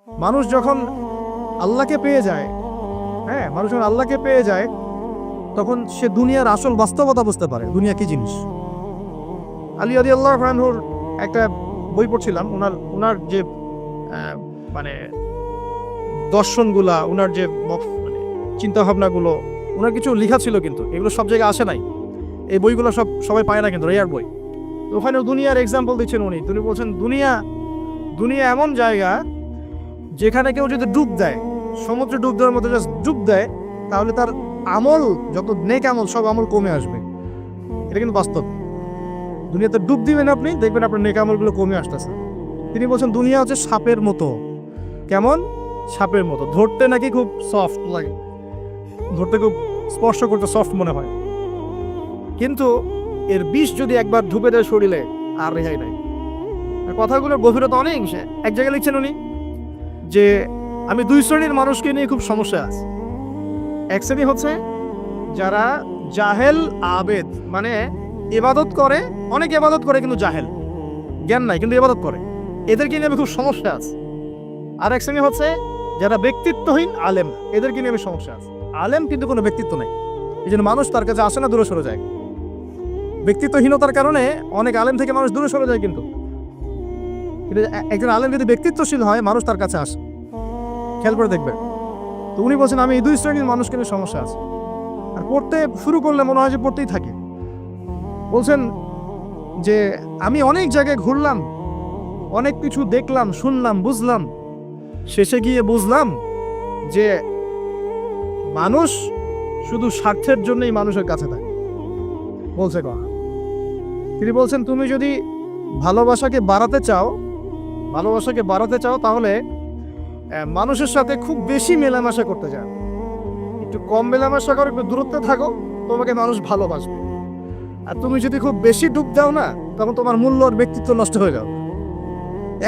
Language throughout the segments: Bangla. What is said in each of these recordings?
মানুষ যখন আল্লাহকে পেয়ে যায়, হ্যাঁ, মানুষ যখন আল্লাহকে পেয়ে যায় তখন সে দুনিয়ার আসল বাস্তবতা বুঝতে পারে, দুনিয়া কি জিনিস। আলী রাদিয়াল্লাহু আনহুর একটা বই পড়ছিলাম, ওনার যে মানে দর্শনগুলা, ওনার যে মানে চিন্তাভাবনাগুলো, ওনার কিছু লেখা ছিল, কিন্তু এগুলো সব জায়গায় আসে নাই। এই বইগুলো সবাই পায় না, কিন্তু রেয়ার বই। তো ওখানে দুনিয়ার এক্সাম্পল দিচ্ছেন তিনি বলছেন দুনিয়া এমন জায়গা যেখানে কেউ যদি ডুব দেয়, সমুদ্রে ডুব দেওয়ার মতো জাস্ট ডুব দেয়, তাহলে তার আমল, যত নেক আমল, সব আমল কমে আসবে। এটা কিন্তু বাস্তব। দুনিয়াতে ডুব দিবেন আপনি, দেখবেন আপনার নেক আমলগুলো কমে আসতেছে। তিনি বলছেন দুনিয়া হচ্ছে সাপের মতো। কেমন? সাপের মতো। ধরতে নাকি খুব সফট লাগে, ধরতে খুব স্পর্শ করতে সফট মনে হয়, কিন্তু এর বিষ যদি একবার ঢুকে দেয় শরীরে, আর রেহাই নাই। কথাগুলোর গভীরতা অনেক। এক জায়গায় লিখছেন উনি যে আমি দুই শ্রেণীর মানুষকে নিয়ে খুব সমস্যা আছে। এক শ্রেণী হচ্ছে যারা জাহেল আবেদ, মানে ইবাদত করে, অনেক ইবাদত করে কিন্তু জাহেল, জ্ঞান নাই কিন্তু ইবাদত করে, এদেরকে নিয়ে আমি খুব সমস্যা আছে। আর এক শ্রেণী হচ্ছে যারা ব্যক্তিত্বহীন আলেম, এদেরকে নিয়ে আমি সমস্যা আছে। আলেম কিন্তু কোনো ব্যক্তিত্ব নেই, এই জন্য মানুষ তার কাছে আসে না, দূরে সরে যায়। ব্যক্তিত্বহীনতার কারণে অনেক আলেম থেকে মানুষ দূরে সরে যায়, কিন্তু একজন আলেম যদি ব্যক্তিত্বশীল হয়, মানুষ তার কাছে আসে। খেয়াল করে দেখবেন। তো উনি বলছেন আমি এই দুই শ্রেণীর মানুষকে নিয়ে সমস্যা আছে, আর পড়তে শুরু করলে মনে হয় যে পড়তেই থাকে। বলছেন যে আমি অনেক জায়গায় ঘুরলাম, অনেক কিছু দেখলাম, শুনলাম, বুঝলাম, শেষে গিয়ে বুঝলাম যে মানুষ শুধু স্বার্থের জন্যই মানুষের কাছে থাকে। বলছে কথা, তিনি বলছেন তুমি যদি ভালোবাসাকে বাড়াতে চাও তাহলে মানুষের সাথে খুব বেশি মেলামেশা করতে যাও, একটু কম মেলামেশা করো, একটু দূরত্বে থাকো, তোমাকে মানুষ ভালোবাসবে। আর তুমি যদি খুব বেশি ডুব দাও না, তখন তোমার মূল্য আর ব্যক্তিত্ব নষ্ট হয়ে যাবে।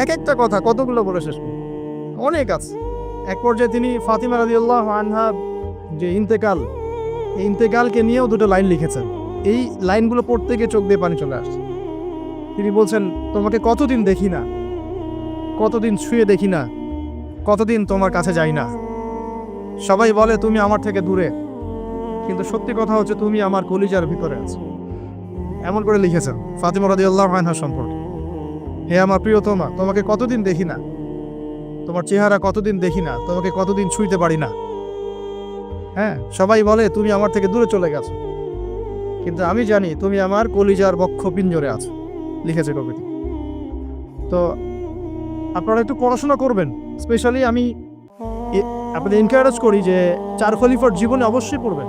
এক একটা কথা কতগুলো বলে শেষ করব, অনেক আছে। এক পর্যায়ে তিনি ফাতিমা রাদিয়াল্লাহু আনহা যে ইন্তেকাল, এই ইন্তেকালকে নিয়েও দুটো লাইন লিখেছেন। এই লাইনগুলো পড়তে গিয়ে চোখ দিয়ে পানি চলে আসছে। তিনি বলছেন তোমাকে কতদিন দেখি না, কতদিন ছুঁয়ে দেখি না, কতদিন তোমার কাছে যাই না। সবাই বলে তুমি আমার থেকে দূরে, কিন্তু সত্যি কথা হচ্ছে তুমি আমার কলিজার ভিতরে আছো। এমন করে লিখেছেন ফাতিমা রাদিয়াল্লাহু আনহা সম্পর্কে। হে আমার প্রিয়তমা, তোমাকে কতদিন দেখি না, তোমার চেহারা কতদিন দেখি না, তোমাকে কতদিন ছুঁইতে পারি না। হ্যাঁ, সবাই বলে তুমি আমার থেকে দূরে চলে গেছো, কিন্তু আমি জানি তুমি আমার কলিজার বক্ষ পিঞ্জরে আছো। লিখেছে কবিতা। তো আপনারা একটু পড়াশোনা করবেন। স্পেশালি আমি আপনাদের এনকারেজ করি যে চার খলিফার জীবনে অবশ্যই পড়বেন,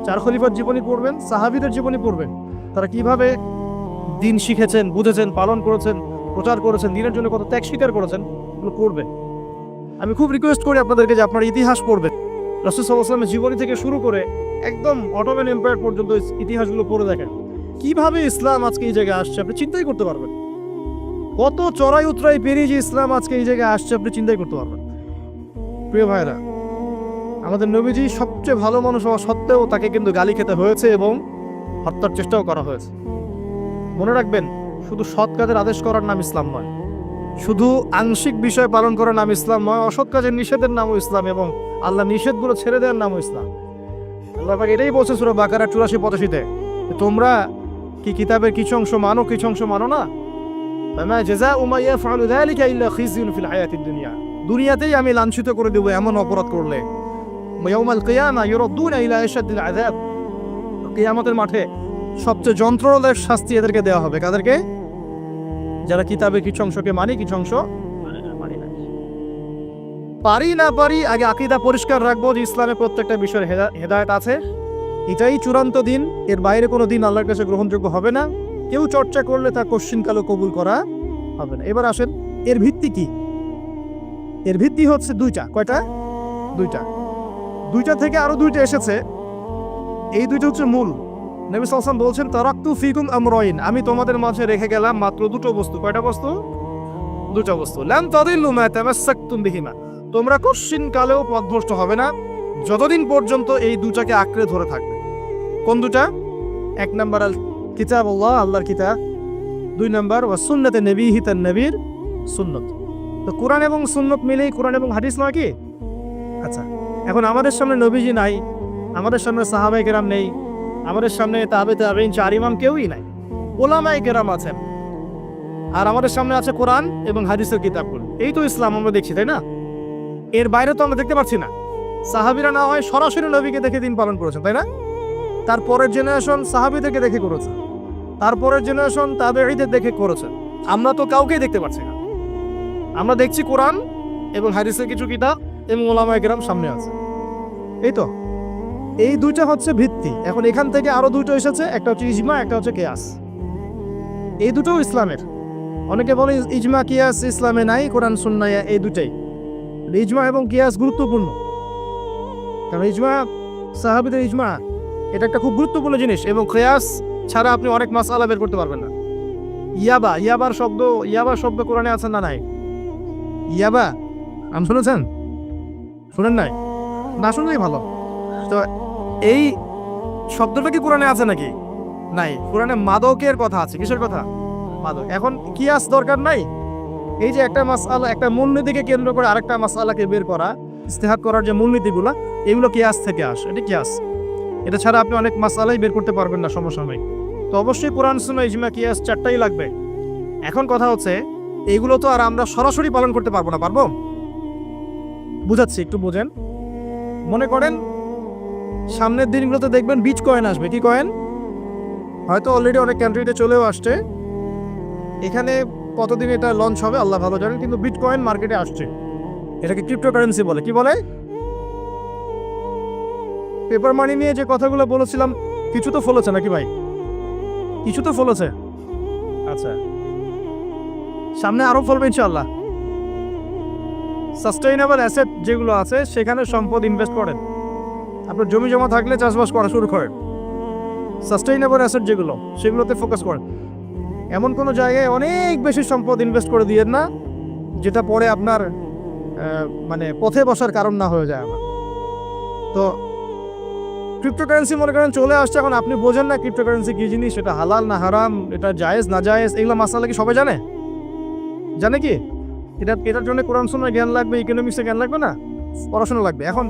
চার খলিফার জীবনী পড়বেন, সাহাবীদের জীবনী পড়বেন। তারা কিভাবে দিন শিখেছেন, বুঝেছেন, পালন করেছেন, প্রচার করেছেন, দিনের জন্য কত ত্যাগ স্বীকার করেছেন, এগুলো পড়বেন। আমি খুব রিকোয়েস্ট করি আপনাদেরকে যে আপনারা ইতিহাস পড়বেন। রাসূল সাল্লাল্লাহু আলাইহি ওয়াসাল্লামের জীবনী থেকে শুরু করে একদম অটোমান এম্পায়ার পর্যন্ত ইতিহাসগুলো পড়ে দেখেন, কিভাবে ইসলাম আজকে এই জায়গায় আসছে আপনি চিন্তাই করতে পারবেন। কত চড়াই উতরাই পেরিয়ে যে ইসলাম আজকে এই জায়গায় আসছে আপনি চিন্তাই করতে পারবেন। প্রিয় ভাইরা, আমাদের নবীজি সবচেয়ে ভালো মানুষ হওয়া সত্ত্বেও তাকে কিন্তু গালি খেতে হয়েছে এবং হত্যার চেষ্টাও করা হয়েছে। মনে রাখবেন, শুধু সৎ কাজের আদেশ করার নাম ইসলাম নয়, শুধু আংশিক বিষয় পালন করার নাম ইসলাম নয়, অসৎ কাজের নিষেধের নামও ইসলাম, এবং আল্লাহ নিষেধগুলো ছেড়ে দেওয়ার নামও ইসলাম। আল্লাহ পাক এটাই বলছে সূরা বাকারা 84-85-তে, তোমরা কি কিতাবের কিছু অংশ মানো, কিছু অংশ মানো না। ফামা জাযাউ মা ইয়াফআলু যালিকা ইল্লা খিজয়ুন ফিল হায়াতিদ দুনিয়া, দুনিয়াতেই আমি লাঞ্ছিত করে দেব এমন অপরাধ করলে। ইয়াউমাল কিয়ামা ইউরাদ্দুনা ইলা আশাদ্দিল আযাব, কিয়ামতের মাঠে সবচেয়ে যন্ত্রণাদায়ক শাস্তি এদেরকে দেওয়া হবে। কাদেরকে? যারা কিতাবের কিছু অংশকে মানি, কিছু অংশ মানি না। পারি না পারি, আগে আকীদা পরিষ্কার রাখবো যে ইসলামের প্রত্যেকটা বিষয়ের হেদায়েত আছে, এটাই চূড়ান্ত দিন, এর বাইরে কোনো দিন আল্লাহর কাছে গ্রহণযোগ্য হবে না। কেউ চর্চা করলে তা কোশ্চিনকালও কবুল করা হবে না। এবার আসেন, এর ভিত্তি কি? এর ভিত্তি হচ্ছে দুইটা। কয়টা? দুইটা থেকে আরো দুইটা এসেছে, এই দুইটা হচ্ছে মূল। নবী সাল্লাল্লাহু আলাইহি ওয়াসাল্লাম বলছেন তারাকতু ফিকুম আমরাইন, আমি তোমাদের মাঝে রেখে গেলাম মাত্র দুটো বস্তু। কয়টা বস্তু? দুটো বস্তু। লান তাদিল্লু মা তামাসসাকতুম বিহিমা, তোমরা কোশ্চিনকালেও পথভ্রষ্ট হবে না যতদিন পর্যন্ত এই দুটাকে আঁকড়ে ধরে থাকবে। কোন দুটা? এক নাম্বার আল কিতাবুল্লাহ, আল্লাহর কিতাব। দুই নাম্বার ওয়া সুন্নাতে নবীহি, তার নবীর সুন্নত। তো কোরআন এবং সুন্নত মিলেই কোরআন এবং হাদিস নয় কি? আচ্ছা, এখন আমাদের সামনে নবীজি নাই, আমাদের সামনে সাহাবায়ে কেরাম নেই, আমাদের সামনে তাবেঈন চার ইমাম কেউই নাই, ওলামায়ে কেরাম আছেন, আর আমাদের সামনে আছে কোরআন এবং হাদিসের কিতাবগুলো। এই তো ইসলাম আমরা দেখছি, তাই না? এর বাইরে তো আমরা দেখতে পাচ্ছি না। সাহাবীরা না হয় সরাসরি নবীকে দেখে দিন পালন করেছেন, তাই না? তারপরের জেনারেশন সাহাবীদেরকে দেখে করেছে, তারপরের জেনারেশন তাবেঈদের দেখে করেছে। আমরা তো কাউকেই দেখতে পাচ্ছি না। আমরা দেখছি কোরআন এবং হাদিসের কিছু কিতাব এবং ওলামায়ে কেরাম সামনে আছে। এই তো, এই দুইটা হচ্ছে ভিত্তি। এখন এখান থেকে আরো দুটো এসেছে, একটা হচ্ছে ইজমা, একটা হচ্ছে কিয়াস। এই দুটোও ইসলামের। অনেকে বলে ইজমা কিয়াস ইসলামে নাই, কোরআন সুন্নাহ এই দুটাই। ইজমা এবং কিয়াস গুরুত্বপূর্ণ, কারণ ইজমা, সাহাবীদের ইজমা, এটা একটা খুব গুরুত্বপূর্ণ জিনিস। এবং কিয়াস ছাড়া আপনি অনেক মাসআলা বের করতে পারবেন না। ইয়াবার শব্দ কোরআনে আছে না নাই? ইয়াবা নাম শুনেছেন? শুনেন নাই? না শুনলেই ভালো। তো এই শব্দটা কি কোরআনে আছে নাকি? নাই। কোরআনে মাদকের কথা আছে। কিসের কথা? মাদক। এখন কিয়াস দরকার নাই। এই যে একটা মাসআলা, একটা মূলনীতিকে কেন্দ্র করে আরেকটা মাসআলাকে বের করা, ইস্তেহাদ করার যে মূলনীতিগুলো, এগুলো কিয়াস থেকে আসে। এটা কিয়াস। এটা ছাড়া আপনি অনেক মাসআলাই বের করতে পারবেন না সমসাময়িক। তো অবশ্যই কোরআন সুন্নাহ ইজমা কিয়াস চারটাই লাগবে। এখন কথা হচ্ছে, এইগুলো তো আর আমরা সরাসরি পালন করতে পারবো না। পারবো? বুঝাচ্ছি, একটু বোঝেন। মনে করেন সামনের দিনগুলোতে দেখবেন বিচ কয়েন আসবে। কি কয়েন? হয়তো অলরেডি অনেক কান্ট্রিতে চলেও আসছে। এখানে কতদিন এটা লঞ্চ হবে আল্লাহ ভালো জানেন, কিন্তু বিটকয়েন মার্কেটে আসছে। এটাকে ক্রিপ্টোকারেন্সি বলে। কি বলে? পেপার মানি নিয়ে যে কথাগুলো বলেছিলাম, কিছু তো ফলেছে নাকি ভাই? কিছু তো ফলেছে। আচ্ছা, সামনে আরো ফলবে ইনশাআল্লাহ। সাস্টেইনেবল অ্যাসেট যেগুলো আছে, সেখানে সম্পদ ইনভেস্ট করেন। আপনার জমি জমা থাকলে চাষবাস করা শুরু করেন। সাস্টেইনেবল অ্যাসেট যেগুলো, সেগুলোতে ফোকাস করেন। এমন কোনো জায়গায় অনেক বেশি সম্পদ ইনভেস্ট করে দিয়েন না, যেটা পরে আপনার মানে পথে বসার কারণ না হয়ে যায় আমার। তো ক্রিপ্টোকারেন্সি মনে করেন চলে আসছে, এখন আপনি বোঝেন না ক্রিপ্টোকারেন্সি কি জিনিস, সেটা হালাল না হারাম, এটা জায়েজ না জায়েজ, এগুলো মাসালা কি সবাই জানে? জানে কি? এটার জন্য কোরআন সুন্নাহ জ্ঞান লাগবে, ইকোনমিক্সে জ্ঞান লাগবে না, পড়াশোনা লাগবে। এখন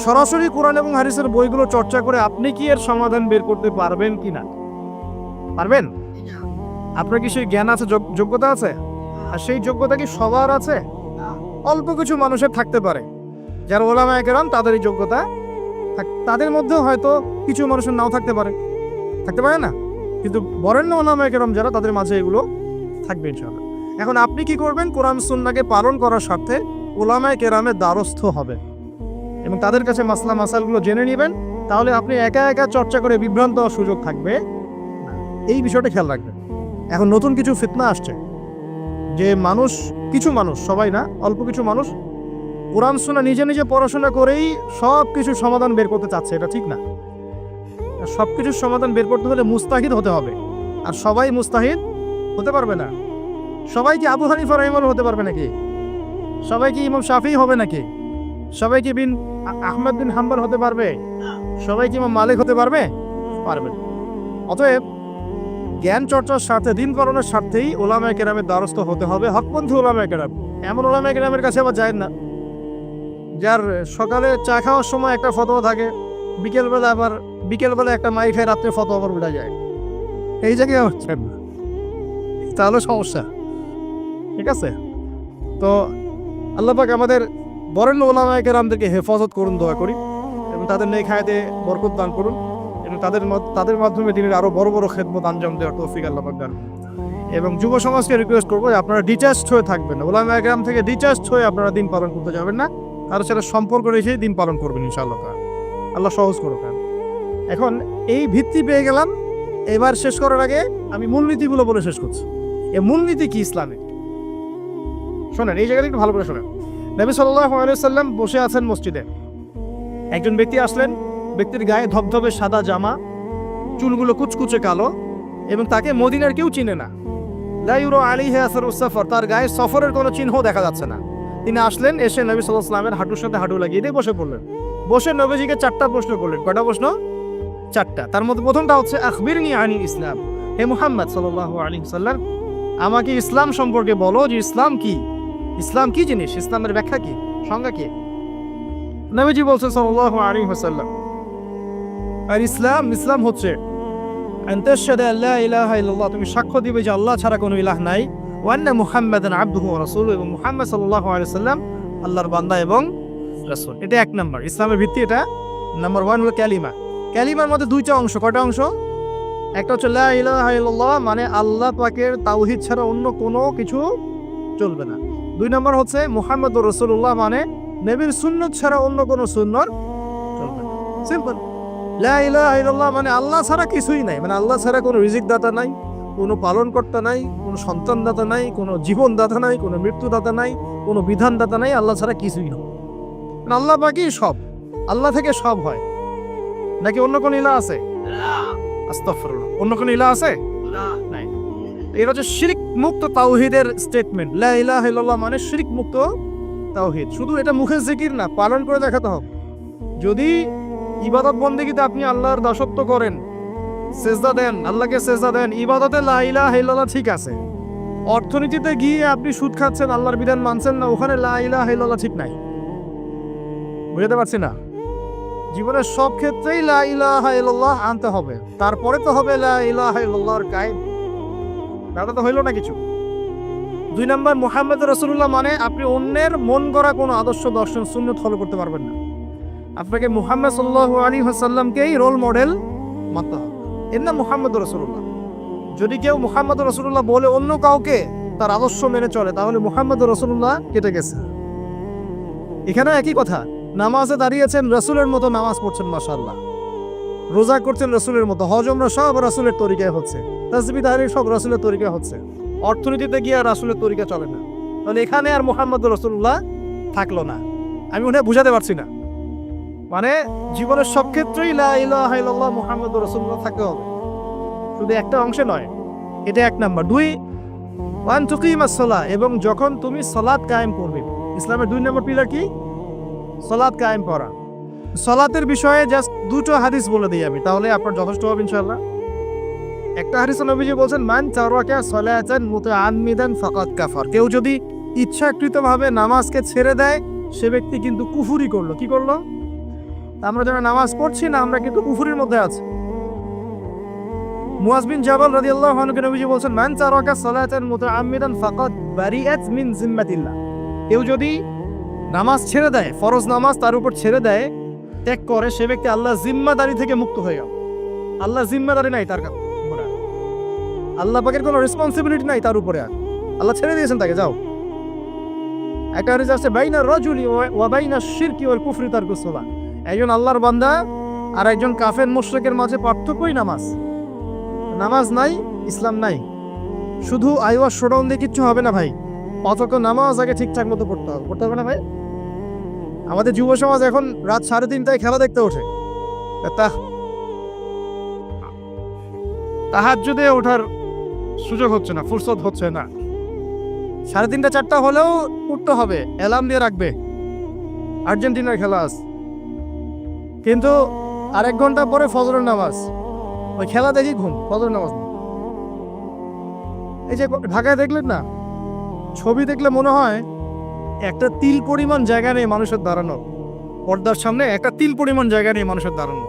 সরাসরি কোরআন এবং হাদিসের বইগুলো চর্চা করে আপনি কি এর সমাধান বের করতে পারবেন কি না? পারবেন? আপনার কি সেই জ্ঞান আছে, যোগ্যতা আছে? আর সেই যোগ্যতা কি সবার আছে? অল্প কিছু মানুষের থাকতে পারে, যারা ওলামায়ে কেরাম, তাদের এই যোগ্যতা। তাদের মধ্যেও হয়তো কিছু মানুষের নাও থাকতে পারে না, কিন্তু বরেণ্য ওলামায়ে কেরাম যারা, তাদের মাঝে এগুলো থাকবে ইনশাআল্লাহ। এখন আপনি কি করবেন? কোরআন সুন্নাহকে পালন করার স্বার্থে ওলামায়ে কেরামের দ্বারস্থ হবেন এবং তাদের কাছে মাসালগুলো জেনে নেবেন। তাহলে আপনি একা একা চর্চা করে বিভ্রান্ত হওয়ার সুযোগ থাকবে। এই বিষয়টা খেয়াল রাখবেন। এখন নতুন কিছু ফিতনা আসছে, যে কিছু মানুষ, সবাই না, অল্প কিছু মানুষ কোরআন সুন্নাহ নিজে নিজে পড়াশোনা করেই সব কিছুর সমাধান বের করতে চাচ্ছে। এটা ঠিক না। সব কিছুর সমাধান বের করতে হলে মুস্তাহিদ হতে হবে, আর সবাই মুস্তাহিদ হতে পারবে না। সবাই কি আবু হানিফা রাহিমাহুল্লাহ হতে পারবে নাকি? সবাই কি ইমাম শাফিঈ হবে নাকি? সবাই কি আহমদ বিন হাম্বল হতে পারবে? সবাই কি ইমাম মালিক হতে পারবে? পারবে। অতএব জ্ঞান চর্চার স্বার্থে, দিন পালনের স্বার্থেই ওলামায়ে কেরামের দ্বারস্থ হতে হবে, হকপন্থী ওলামায়ে কেরাম। এমন ওলামায়ে কেরামের কাছে আবার যায় না, যার সকালে চা খাওয়ার সময় একটা ফতোয়া থাকে, বিকেলবেলা একটা মাই খায়, রাত্রে ফতোয়া আবার উঠে যায়। এই জায়গায় তাহলে সমস্যা। ঠিক আছে? তো আল্লাহ পাক আমাদের বরেণ্য ওলামায়ে কেরামদেরকে হেফাজত করুন, দোয়া করি, এবং তাদের নেক হায়াতে বরকত দান করুন, এবং তাদের মাধ্যমে দিনের আরো বড় বড় খেদমত আঞ্জাম দেওয়ার তৌফিক আল্লাহ পাক দান করুন। এবং যুব সমাজকে রিকোয়েস্ট করবো যে আপনারা ডিটাচড হয়ে থাকবেন, ওলামায়ে কেরাম থেকে ডিটাচড হয়ে আপনারা দিন পালন করতে যাবেন না, কারোর সাথে সম্পর্ক রেখে দিন পালন করবেন ইনশাআল্লাহ। আল্লাহ সহজ করুক। এখন এই ভিত্তি পেয়ে গেলাম, এবার শেষ করার আগে আমি মূলনীতিগুলো বলে শেষ করছি। এই মূলনীতি কি ইসলামে? শোনেন, এই জায়গাটা একটু ভালো করে শোনেন। নবী সাল্লাল্লাহু আলাইহি ওয়াসাল্লাম বসে আছেন মসজিদে। একজন ব্যক্তি আসলেন, ব্যক্তির গায়ে ধবধবে সাদা জামা, চুলগুলো কুচকুচে কালো, এবং তাকে মদিনার কেউ চিনে না। লা ইউরা আলাইহি আসারুস সাফর, তার গায়ে সফরের কোনো চিহ্ন দেখা যাচ্ছে না। তিনি আসলেন, এসে নবী সাল্লাল্লাহু আলাইহি ওয়াসাল্লামের হাঁটুর সাথে হাঁটু লাগিয়ে দিয়ে বসে পড়লেন। বসে নবীজিকে 4টা প্রশ্ন করলেন। কয়টা প্রশ্ন? 4টা। তার মধ্যে প্রথমটা হচ্ছে আখবিরনি আনিল ইসলাম, হে মুহাম্মদ সাল্লাল্লাহু আলাইহি ওয়াসাল্লাম, আমাকে ইসলাম সম্পর্কে বলো, যে ইসলাম কি। ইসলাম কি জিনিস, ইসলামের ব্যাখ্যা কি, সংজ্ঞা কি? নবীজি বলছেন সাল্লাল্লাহু আলাইহি ওয়াসাল্লাম, আর ইসলাম হচ্ছে আন তাশহাদু আল্লা ইলাহা ইল্লাল্লাহ, তুমি সাক্ষ্য দিবে যে আল্লাহ ছাড়া কোনো ইলাহ নাই, ওয়া আন্না মুহাম্মাদান আবদুহু ওয়া রাসূলুহু, এবং মুহাম্মদ সাল্লাল্লাহু আলাইহি ওয়াসাল্লাম আল্লাহর বান্দা এবং রাসূল। এটা এক নাম্বার ইসলামের ভিত্তি। এটা নাম্বার 1 হলো কালিমা। কালিমার মধ্যে দুইটা অংশ। কয়টা অংশ? একটা হচ্ছে লা ইলাহা ইল্লাল্লাহ, মানে আল্লাহ পাকের তাওহীদ ছাড়া অন্য কোনো কিছু চলবে না। 2 নম্বর হচ্ছে মুহাম্মদুর রাসূলুল্লাহ, মানে নবীর সুন্নাত ছাড়া অন্য কোনো সুন্নাত চলবে না। সিম্পল। লা ইলাহা ইল্লাল্লাহ মানে আল্লাহ ছাড়া কিছুই নাই, মানে আল্লাহ ছাড়া কোনো রিজিক দাতা নাই, কোনো পালনকর্তা নাই, কোনো সন্তান দাতা নাই, কোনো জীবন দাতা নাই, কোনো মৃত্যু দাতা নাই, কোনো বিধান দাতা নাই, আল্লাহ ছাড়া কিছুই না। মানে আল্লাহ পাকই সব, আল্লাহ থেকে সব হয়। নাকি অন্য কোনো ইলাহ আছে? আস্তাগফিরুল্লাহ, অন্য কোনো ইলাহ আছে? নাই। এটা হচ্ছে শিরক মুক্ত তাওহীদের স্টেটমেন্ট। লা ইলাহা ইল্লাল্লাহ মানে শিরক মুক্ত তাওহীদ। শুধু এটা মুখের জিকির না, পালন করে দেখাতে হবে। যদি ইবাদত বন্দেগীতে আপনি আল্লাহর দাসত্ব করেন, সেজদা দেন, আল্লাহকে সেজদা দেন, ইবাদতে লা ইলাহা ইল্লাল্লাহ ঠিক আছে। অর্থনীতিতে গিয়ে আপনি সুদ খাচ্ছেন, আল্লাহর বিধান মানছেন না, ওখানে লা ইলাহা ইল্লাল্লাহ ঠিক নাই। বুঝতে পারছি না? জীবনের সব ক্ষেত্রেই লা ইলাহা ইল্লাল্লাহ আনতে হবে, তারপরে তো হবে লা ইলাহা ইল্লাল্লাহর কায়েম। দাদা তো হইল না কিছু। 2 নম্বর মুহাম্মদ রাসূলুল্লাহ মানে আপনি অন্যের মন গড়া কোনো আদর্শ, দর্শন, সুন্নাত ফলো করতে পারবেন না। আপনাকে মুহাম্মদ সাল্লাল্লাহু আলাইহি ওয়াসাল্লামকেই রোল মডেল মানতে হবে। এর নাম মুহাম্মদ রাসূলুল্লাহ। যদি কেউ মুহাম্মদ রাসূলুল্লাহ বলে অন্য কাউকে তার আদর্শ মেনে চলে, তাহলে মুহাম্মদ রাসূলুল্লাহ কেটে গেছে। এখানে একই কথা, নামাজে দাঁড়িয়েছেন রাসূলের মতো নামাজ পড়ছেন মাশাআল্লাহ, রোজা করছেন রাসূলের মতো, হজ উমরা সব রাসূলের তরিকায় হচ্ছে, তাসবিহ তাহলিল সব রাসূলের তরিকায় হচ্ছে, অর্থনীতিতে গিয়ে আর রাসূলের তরিকা চলে না, তাহলে এখানে আর মুহাম্মদ রাসূলুল্লাহ থাকলো না। আমি মনে হয় বুঝাতে পারছি না। মানে জীবনের সব ক্ষেত্রেই লা ইলাহা ইল্লাল্লাহ মুহাম্মদুর রাসূলুল্লাহ থাকতে হবে, শুধু একটা অংশে নয়। এটা 1 নাম্বার। 2 ওয়ান তুকিমাস সালাহ, এবং যখন তুমি সালাত কায়েম করবে। ইসলামের 2 নম্বর পিলার কি? সালাত কায়েম করা। সালাতের বিষয়ে জাস্ট 2টো হাদিস বলে দিই আমি, তাহলে আপনার যথেষ্ট হবে ইনশাআল্লাহ। একটা হাদিসে নবীজি বলেন, মান তারাকা সালাতান মুতাআম্মিদান ফাকাদ কাফার, কেউ যদি ইচ্ছাকৃতভাবে নামাজকে ছেড়ে দেয়, সে ব্যক্তি কিন্তু কুফরি করলো। কি করলো? আমরা যারা নামাজ পড়ছি না, আমরা কিন্তু কুফরির মধ্যে আছি। মুয়াজ বিন জাবাল রাদিয়াল্লাহু আনহু নবীজি বলেন, মান তারাকা সালাতান মুতাআম্মিদান ফাকাদ বারিআত মিন জিম্মাতিল্লাহ, কেউ যদি নামাজ ছেড়ে দেয়, ফরজ নামাজ তার উপর ছেড়ে দেয়, ত্যাগ করে, সে ব্যক্তি আল্লাহর জিম্মাদারি থেকে মুক্ত হয়ে গেল। আল্লাহর জিম্মাদারি নাই তার উপরে, আল্লাহ পাকের কোনো রেসপন্সিবিলিটি নাই তার উপরে, আল্লাহ ছেড়ে দিয়েছেন তাকে, যাও। একটা হাদিস আছে, বাইনা রাজুলি ওয়া বাইনা শিরকি ওয়াল কুফরি তারকুস সালাহ, একজন আল্লাহর বান্দা আর একজন কাফের মুশরিকের মাঝে পার্থক্যই নামাজ। নামাজ নাই, ইসলাম নাই। শুধু আইওয়া শোডাউন দিয়ে কিচ্ছু হবে না ভাই, অথচ নামাজ আগে ঠিকঠাক মতো পড়তে হবে। পড়তে হবে না ভাই? আমাদের যুব সমাজ এখন রাত 3:30টায় খেলা দেখতে ওঠে, তাহাজ্জুদে ওঠার সুযোগ হচ্ছে না, ফুরসত হচ্ছে না। 3:30 4টা হলেও উঠতে হবে, অ্যালার্ম দিয়ে রাখবে, আর্জেন্টিনার খেলা আছে। কিন্তু আরেক ঘন্টা পরে ফজরের নামাজ, ওই খেলা দেখি ঘুম, ফজরের নামাজ। এই যে ঢাকায় দেখলেন না, ছবি দেখলে মনে হয় একটা তিল পরিমাণ জায়গা নেই মানুষের দাঁড়ানো, পর্দার সামনে একটা তিল পরিমাণ জায়গা নেই মানুষের দাঁড়ানো।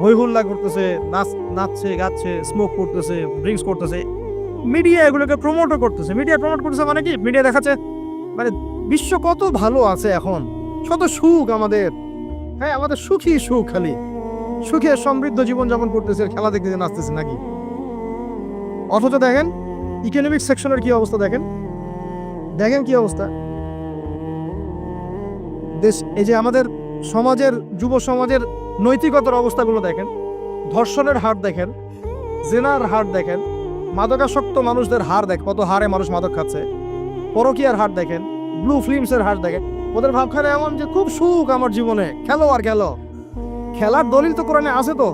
হই হুল্লা করতেছে, নাচছে, গাচ্ছে, স্মোক করতেছে, ড্রিঙ্কস করতেছে। মিডিয়া এগুলোকে প্রমোটও করতেছে। মিডিয়া প্রমোট করতেছে মানে কি? মিডিয়া দেখাচ্ছে মানে বিশ্ব কত ভালো আছে এখন, কত সুখ আমাদের। হ্যাঁ, আমাদের সুখী সুখ, খালি সুখে সমৃদ্ধ জীবনযাপন করতেছে, খেলা দেখতে নাচতেছে নাকি? অথচ দেখেন ইকোনমিক সেকশনের কি অবস্থা, দেখেন কি অবস্থা দেশ। এই যে আমাদের সমাজের, যুব সমাজের নৈতিকতার অবস্থাগুলো দেখেন, ধর্ষণের হার দেখেন, জেনার হার দেখেন, মাদকাসক্ত মানুষদের হার দেখেন, কত হারে মানুষ মাদক খাচ্ছে, পরকীয়ার হার দেখেন, ব্লু ফিল্মসের হার দেখেন। ওদের ভাবখানে এমন যে খুব সুখ আমার জীবনে, খেলো আর খেলো। খেলার দলিল তো কোরআনে আছে তো।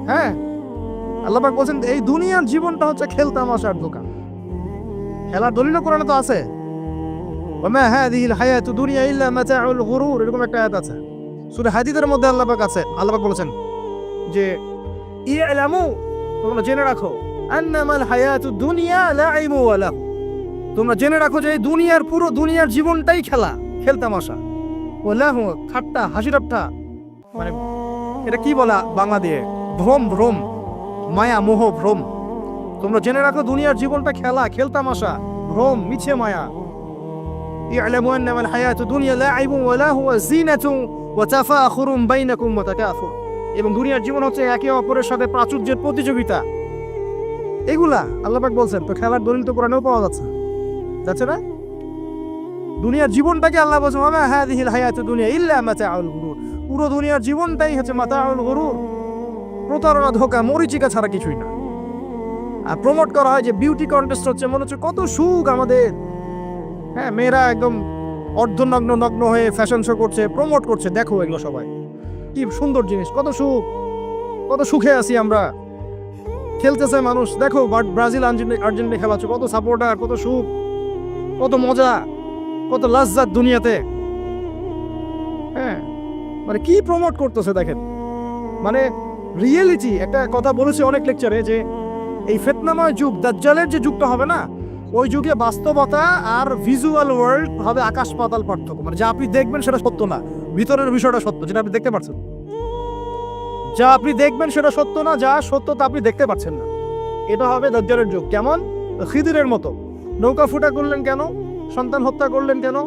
হ্যাঁ, আল্লাহ পাক বলছেন এই দুনিয়ার জীবনটা হচ্ছে খেলতামাশার দোকান। খেলার দলিল কোরআনে তো আছে। ওমা হাযিহিল হায়াতু দুনিয়া ইল্লা মাতাউল গুরুর, এরকম একটা আয়াত আছে সূরা হাদীদের মধ্যে। আল্লাহ পাক আছে, আল্লাহ পাক বলেছেন যে ইলামু, তোমরা জেনে রাখো, আন্নামাল হায়াতু দুনিয়া লাইবু ওয়া লাহু, তোমরা জেনে রাখো যে এই দুনিয়ার পুরো দুনিয়ার জীবনটাই খেলা, খেলতামাশা, ওলাহ, ঠাট্টা, হাসি ঠাট্টা, মানে এটা কি বলা বাংলা দিয়ে, ভ্রম, ভ্রম, মায়া, মোহ, ভ্রম। তোমরা জেনে রাখো দুনিয়ার জীবনটা খেলা, খেলতামাশা, ভ্রম, মিছে মায়া। ই'লামু আন্নামাল হায়াতুদ দুনিয়া লা'ইবুন ওয়া লাহু ওয়া যিনাতুন ওয়া তাফাখুরুন বাইনাকুম ওয়া তাকাসুর। এবং দুনিয়ার জীবন হচ্ছে একে অপরের সাথে প্রাচুর্যের প্রতিযোগিতা। এগুলা আল্লাহ পাক বলছেন, তো খেলার দলিল তো কোরআনেও পাওয়া যাচ্ছে না? দুনিয়ার জীবনটাকে আল্লাহ বলছেন ওয়া মা হাযিহিল হায়াতুদ দুনিয়া ইল্লা মাতাউল গুরুর। পুরো দুনিয়ার জীবনটাই হচ্ছে মাতাউল গুরুর, প্রতারণা, ধোঁকা, মরিচিকা ছাড়া কিছুই না। আর প্রমোট করা হয় যে বিউটি কন্টেস্ট হচ্ছে, মনে হচ্ছে কত সুখ আমাদের। হ্যাঁ, মেয়েরা একদম অর্ধনগ্ন নগ্ন হয়ে ফ্যাশন শো করছে, প্রমোট করছে, দেখো এগুলো সবাই কি সুন্দর জিনিস, কত সুখ, কত সুখে আছি আমরা। খেলতেছে মানুষ, দেখো ব্রাজিল আর্জেন্টিনা খেলা হচ্ছে, কত সাপোর্টার, কত সুখ, কত মজা, কত লাজ্জাত দুনিয়াতে। হ্যাঁ, মানে কি প্রমোট করতেছে দেখেন। মানে রিয়েলিটি, একটা কথা বলেছে অনেক লেকচারে যে এই ফিতনাময় যুগ, দাজ্জালের যে যুগটা হবে না, ওই যুগে বাস্তবতা আর ভিজুয়াল ওয়ার্ল্ড হবে আকাশ পাতাল পার্থক্য। মানে যা আপনি দেখবেন সেটা সত্য না, ভিতরের বিষয়টা সত্য, যেটা আপনি দেখতে পাচ্ছেন। যা আপনি দেখবেন সেটা সত্য না, যা সত্য তা আপনি দেখতে পাচ্ছেন না। এটা হবে দাজ্জালের যুগ। কেমন? খিদিরের মতো। নৌকা ফুটা করলেন কেন? সন্তান হত্যা করলেন কেন?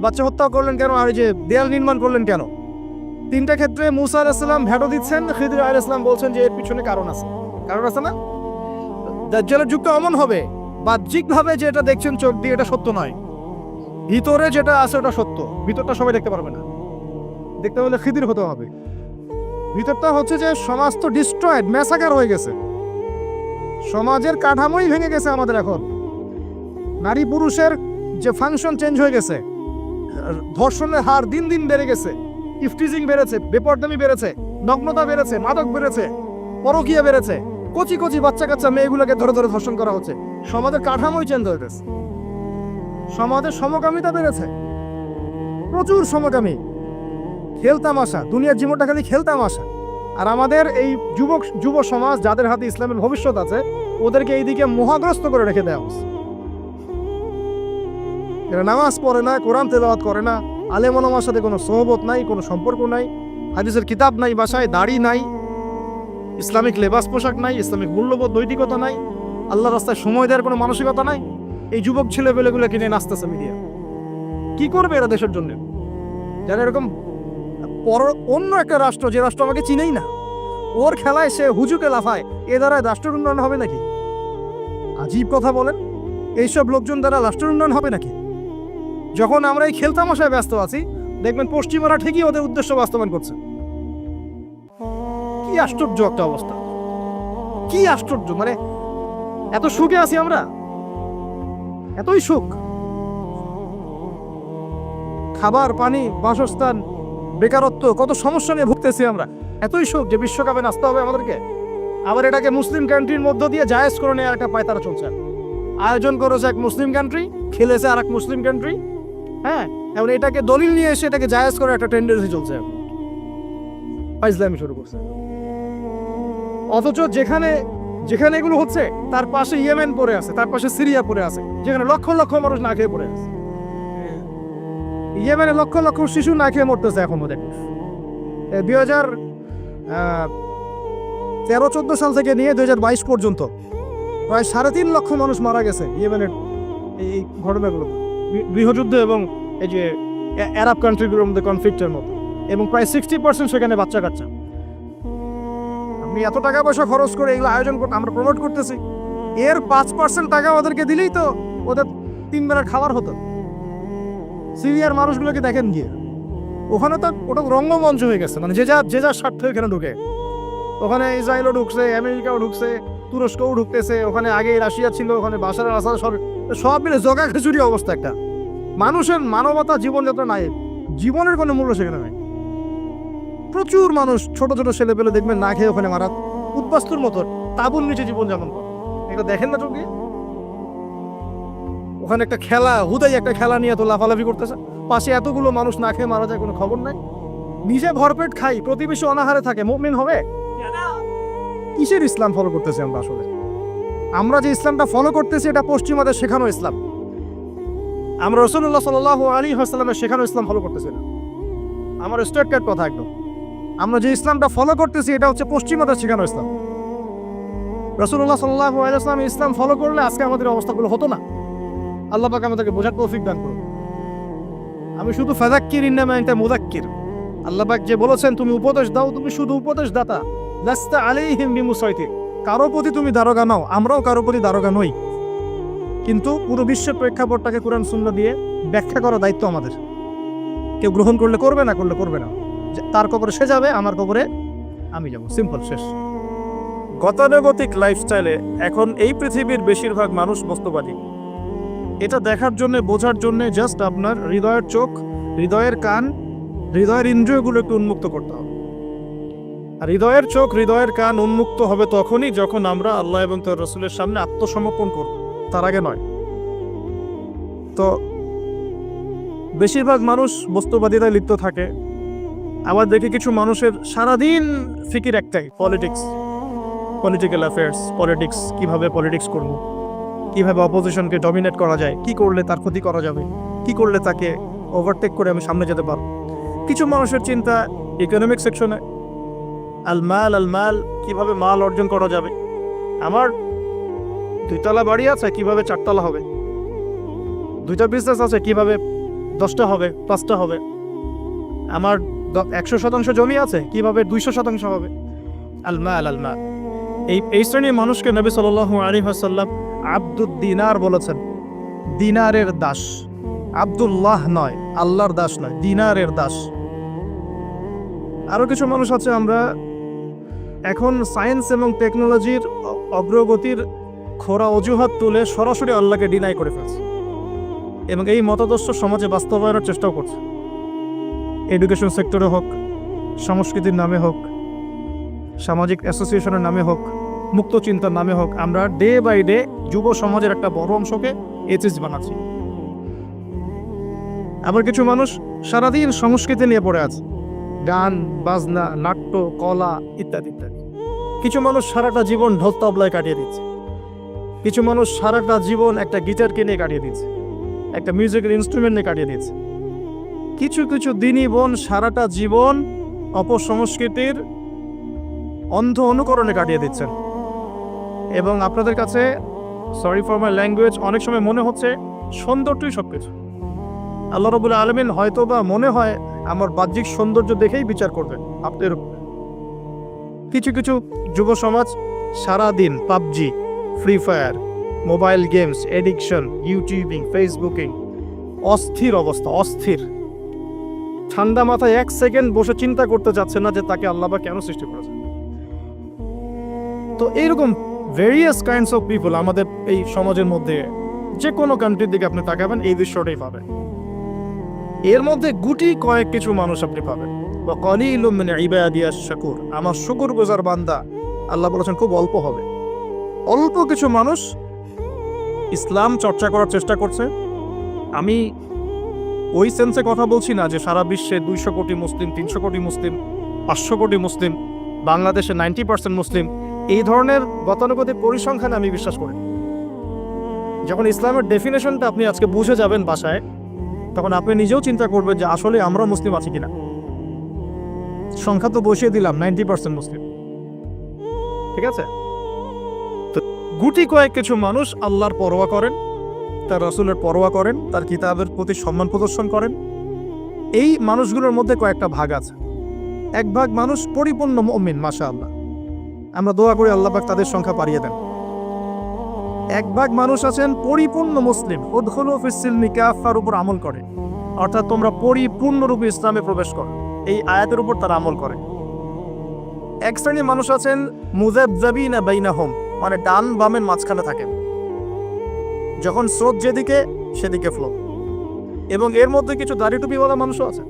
বাচ্চা হত্যা করলেন কেন? আর এই যে দেয়াল নির্মাণ করলেন কেন? তিনটা ক্ষেত্রে মুসা আলাইহিস সালাম ভেটো দিচ্ছেন, খিদির আলাইহিস সালাম বলছেন যে এর পিছনে কারণ আছে। কারণ আছে না? দাজ্জালের যুগটা এমন হবে, বাহ্যিকভাবে যেটা দেখছেন চোখ দিয়ে এটা সত্য নয়, ভিতরে যেটা আছে ওটা সত্য। ভিতরটা সবাই দেখতে পারবে না, দেখতে হলে খিদির হতে হবে। ভিতরটা হচ্ছে যে সমাজ তো ডিস্ট্রয়েড, ম্যাসাকার হয়ে গেছে, সমাজের কাঠামোই ভেঙে গেছে আমাদের। এখন নারী পুরুষের যে ফাংশন চেঞ্জ হয়ে গেছে, ধর্ষণের হার দিন দিন বেড়ে গেছে, ইফটিজিং বেড়েছে, বেপরদামি বেড়েছে, নগ্নতা বেড়েছে, মাদক বেড়েছে, পরকীয়া বেড়েছে, কচি কচি বাচ্চা কাচ্চা মেয়েগুলোকে ধরে ধরে ধর্ষণ করা হচ্ছে। সমাজের কাঠামোই চেঞ্জ হয়ে গেছে, সমাজের সমকামিতা বেড়েছে, প্রচুর সমকামী, খেলতামাশা, দুনিয়ার জীবনটা খালি খেলতামাশা। আর আমাদের এই যুব সমাজ, যাদের হাতে ইসলামের ভবিষ্যৎ আছে, ওদেরকে এইদিকে মোহাগ্রস্ত করে রেখে দেওয়া হচ্ছে। এরা নামাজ পড়ে না, কোরআন তেলাওয়াত করে না, আলেম ওলামার সাথে কোনো সোহবত নাই, কোনো সম্পর্ক নাই, হাদিসের কিতাব নাই বাসায়, দাড়ি নাই, ইসলামিক লেবাস পোশাক নাই, ইসলামিক মূল্যবোধ নৈতিকতা নাই, আল্লাহর রাস্তায় সময় দেওয়ার কোনো মানসিকতা নাই। এই যুবক ছেলেপেলেগুলো কিনে নাচতেছে মিডিয়া। কি করবে এরা দেশের জন্য? যারা এরকম অন্য একটা রাষ্ট্র, যে রাষ্ট্র আমাকে চিনেই না, ওর খেলায় সে হুজুকে লাফায়, এ দ্বারা রাষ্ট্রের উন্নয়ন হবে নাকি? আজীব কথা বলেন, এইসব লোকজন দ্বারা রাষ্ট্রের উন্নয়ন হবে নাকি? যখন আমরা এই খেলতামশায় ব্যস্ত আছি, দেখবেন পশ্চিমারা ঠিকই ওদের উদ্দেশ্য বাস্তবায়ন করছে। কি আশ্চর্য একটা অবস্থা, কি আশ্চর্য! মানে এত সুখে আছি আমরা, এতই সুখ, খাবার, পানি, বাসস্থান, বেকারত্ব, কত সমস্যা নিয়ে ভুগতেছি আমরা, এতই সুখ যে বিশ্বকাপে নাচতে হবে আমাদেরকে। আবার এটাকে মুসলিম কান্ট্রির মধ্য দিয়ে জায়েজ করে নেওয়ার একটা পায়তারা চলছে। আয়োজন করেছে এক মুসলিম কান্ট্রি, খেলেছে আর এক মুসলিম কান্ট্রি। হ্যাঁ, এবং এটাকে দলিল নিয়ে এসে এটাকে জায়েজ করে একটা টেন্ডেন্সি চলছে, ইসলামী শুরু করছে। অথচ যেখানে যেখানে এগুলো হচ্ছে তার পাশে ইয়েমেন পড়ে আছে, তার পাশে সিরিয়া পড়ে আছে, যেখানে লক্ষ লক্ষ মানুষ না খেয়ে পড়ে আছে। ইয়েমেনে লক্ষ লক্ষ শিশু না খেয়ে মরতেছে এখন। ওদের 2013-14 সাল থেকে নিয়ে 2022 পর্যন্ত প্রায় 3.5 লক্ষ মানুষ মারা গেছে ইয়েমেনের এই ঘটনাগুলো, গৃহযুদ্ধ এবং এই যে আরব কান্ট্রিগুলোর মধ্যে কনফ্লিক্টের মতো, এবং প্রায় 60% সেখানে বাচ্চা কাচ্চা। আপনি এত টাকা পয়সা খরচ করে এগুলো আয়োজন করতে, আমরা প্রমোট করতেছি, এর 5% টাকা ওদেরকে দিলেই তো ওদের 3 বেলার খাবার হতো। সিরিয়ার মানুষগুলোকে দেখেন গিয়ে, ওখানে তো ওটা রঙ্গমঞ্চ হয়ে গেছে। মানে যে যার স্বার্থ এখানে ঢুকে, ওখানে ইসরায়েলও ঢুকছে, আমেরিকাও ঢুকছে, তুরস্কও ঢুকতেছে, ওখানে আগে রাশিয়া ছিল, ওখানে বাশার আল আসাদ, সব মিলে জগা খিচুড়ি অবস্থা একটা। মানুষের মানবতা, জীবনযাত্রা নাই, জীবনের কোনো মূল্য সেখানে নাই। প্রচুর মানুষ, ছোট ছোট ছেলে পেলে দেখবেন না খেয়ে ওখানে মারা, উদ্বাস্তুর মতো তাঁবুর নিচে জীবনযাপন করে। এটা দেখেন না চোখে? ওখানে একটা খেলা, হুদাই একটা খেলা নিয়ে এত লাফালাফি করতেছে, পাশে এতগুলো মানুষ না খেয়ে মারা যায়, কোনো খবর নাই। নিজে ভরপেট খাই, প্রতিবেশী অনাহারে থাকে, মুমিন হবে? কিসের ইসলাম ফলো করতেছি আমরা আসলে? আমরা যে ইসলামটা ফলো করতেছি এটা পশ্চিমাদের শেখানো ইসলাম। আমরা রাসূলুল্লাহ সাল্লাল্লাহু আলাইহি ওয়াসাল্লামের শেখানো ইসলাম ফলো করতেছি না। আমার স্ট্রেট কাট কথা একদম। আমরা যে ইসলামটা ফলো করতেছি এটা হচ্ছে পশ্চিমাদের শেখানো ইসলাম। রাসূলুল্লাহ সাল্লাল্লাহু আলাইহি ওয়াসাল্লাম ইসলাম ফলো করলে আজকে আমাদের অবস্থাগুলো হতো না। আল্লাহ পাক আমাদেরকে বোঝার তৌফিক দান করুন। আমি শুধু ফাযাক্কির ইন্নামা আনতা মুযাক্কির। আল্লাহ পাক যে বলেছেন তুমি উপদেশ দাও, তুমি শুধু উপদেশ দাতা, লাস্তা আলাইহিম বিমুসাইতির। কারো প্রতি তুমি দারোগা নাও, আমরাও কারো প্রতি দারোগা নই। কিন্তু পুরো বিশ্বের প্রেক্ষাপটটাকে কোরআন সুন্নাহ দিয়ে ব্যাখ্যা করার দায়িত্ব আমাদের। কেউ গ্রহণ করলে করবে, না করলে করবে না। তার কবরে সে যাবে, আমার কবরে আমি যাব, সিম্পল, শেষ। গতানুগতিক লাইফস্টাইলে এখন এই পৃথিবীর বেশিরভাগ মানুষ বস্তুবাদী। এটা দেখার জন্য, বোঝার জন্য জাস্ট আপনার হৃদয়ের চোখ, হৃদয়ের কান, হৃদয়ের ইন্দ্রিয়গুলো একটু উন্মুক্ত করতে হবে। আর হৃদয়ের চোখ, হৃদয়ের কান উন্মুক্ত হবে তখনই যখন আমরা আল্লাহ এবং তার রাসূলের সামনে আত্মসমর্পণ করব, তার আগে নয়। তো বেশিরভাগ মানুষ বস্তুবাদিতায় লিপ্ত থাকে। আবার দেখি কিছু মানুষের সারাদিন ফিকির একটাই, পলিটিক্স, পলিটিক্যাল অ্যাফেয়ার্স, পলিটিক্স, কিভাবে পলিটিক্স করব, কিভাবে অপোজিশনকে ডমিনেট করা যায়, কি করলে তার ক্ষতি করা যাবে, কি করলে তাকে ওভারটেক করে আমি সামনে যেতে পারব। কিছু মানুষের চিন্তা ইকোনমিক সেকশনে, আল মাল, কিভাবে মাল অর্জন করা যাবে। আমার 2 তলা বাড়ি আছে, কিভাবে 4 তলা হবে। 2টা বিজনেস আছে, কিভাবে 10টা হবে, 5টা হবে। আমার 100% জমি আছে, কিভাবে 200% হবে। আল মাল। এই শ্রেণীর মানুষকে নবী সাল্লাল্লাহু আলাইহি ওয়াসাল্লাম আব্দুদ দিনার বলেছেন, দিনারের দাস। আব্দুল্লাহ নয়, আল্লাহর দাস নয়, দিনারের দাস। আরো কিছু মানুষ আছে, আমরা এখন সায়েন্স এবং টেকনোলজির অগ্রগতির খোরা অজুহাত তুলে সরাসরি আল্লাহকে ডিনাই করে ফেলছে এবং এই মতাদর্শ সমাজে বাস্তবায়নের চেষ্টাও করছে। এডুকেশন সেক্টরে হোক, সংস্কৃতির নামে হোক, সামাজিক অ্যাসোসিয়েশনের নামে হোক, মুক্ত চিন্তার নামে হোক, আমরা ডে বাই ডে যুব সমাজের একটা বড় অংশকে এথিস্ট বানাচ্ছি। আবার কিছু মানুষ সারাদিন সংস্কৃতি নিয়ে পড়ে আছে, গান বাজনা, নাট্য, কলা ইত্যাদি ইত্যাদি। কিছু মানুষ সারাটা জীবন ঢোল তবলায় কাটিয়ে দিচ্ছে। কিছু মানুষ সারাটা জীবন একটা গিটারকে নিয়ে কাটিয়ে দিচ্ছে, একটা মিউজিক্যাল ইনস্ট্রুমেন্ট নিয়ে কাটিয়ে দিচ্ছে। কিছু কিছু দিনী বোন সারাটা জীবন অপসংস্কৃতির অন্ধ অনুকরণে কাটিয়ে দিচ্ছেন। এবং আপনাদের কাছে, সরি ফর মাই ল্যাঙ্গুয়েজ, অনেক সময় মনে হচ্ছে সৌন্দর্যই সব কিছু। আল্লাহ রাব্বুল আলামিন হয়তো বা মনে হয় আমার বাহ্যিক সৌন্দর্য দেখেই বিচার করবেন আপনাদের উপর। কিছু কিছু যুব সমাজ সারাদিন PUBG, free fire, mobile games, addiction, YouTubing, Facebooking, অস্থির অবস্থা, অস্থির। ঠান্ডা মাথায় 1 সেকেন্ড বসে চিন্তা করতে যাচ্ছে না যে তাকে আল্লাহ বা কেন সৃষ্টি করেছে। তো এইরকম ভেরিয়াস কাইন্ডস অফ পিপল আমাদের এই সমাজের মধ্যে, যে কোনো কান্ট্রির দিকে আপনি তাকাবেন এই দৃশ্যটাই পাবেন। এর মধ্যে গুটি কয়েক কিছু মানুষ আপনি পাবেন, ওয়া কালিলুম মিন ইবাদিয়াশ শাকুর, আমার শুকরগুজার বান্দা আল্লাহ বলেছেন খুব অল্প হবে। অল্প কিছু মানুষ ইসলাম চর্চা করার চেষ্টা করছে। আমি ওই সেন্সে কথা বলছি না যে সারা বিশ্বে 200 কোটি মুসলিম, 300 কোটি মুসলিম, 500 কোটি মুসলিম, বাংলাদেশে 90% মুসলিম। এই ধরনের গতানুগতিক পরিসংখ্যানে আমি বিশ্বাস করি। যখন ইসলামের ডেফিনেশনটা আপনি আজকে বুঝে যাবেন বাসায়, তখন আপনি নিজেও চিন্তা করবেন যে আসলে আমরা মুসলিম আছি কিনা। সংখ্যা তো বসিয়ে দিলাম 90% মুসলিম, ঠিক আছে। তো গুটি কয়েক কিছু মানুষ আল্লাহর পরোয়া করেন, তার রাসূলের পরোয়া করেন, তার কিতাবের প্রতি সম্মান প্রদর্শন করেন। এই মানুষগুলোর মধ্যে কয়েকটা ভাগ আছে। এক ভাগ মানুষ পরিপূর্ণ মুমিন, মাশাআল্লাহ, আমরা দোয়া করি আল্লাহ পাক তাদের সংখ্যা বাড়িয়ে দেন। এক ভাগ মানুষ আছেন পরিপূর্ণ মুসলিম, উদখুলু ফিস সিলমি কাফার উপর আমল করে, অর্থাৎ তোমরা পরিপূর্ণরূপে ইসলামে প্রবেশ করো, এই আয়াতের উপর তারা আমল করে। এক শ্রেণীর মানুষ আছেন মুযাবযাবিনা বাইনাহুম, মানে ডান বামের মাঝখানে থাকেন, যখন স্রোত যেদিকে সেদিকে ফ্লো। এবং এর মধ্যে কিছু দাড়ি টুপিওয়ালা মানুষও আছে,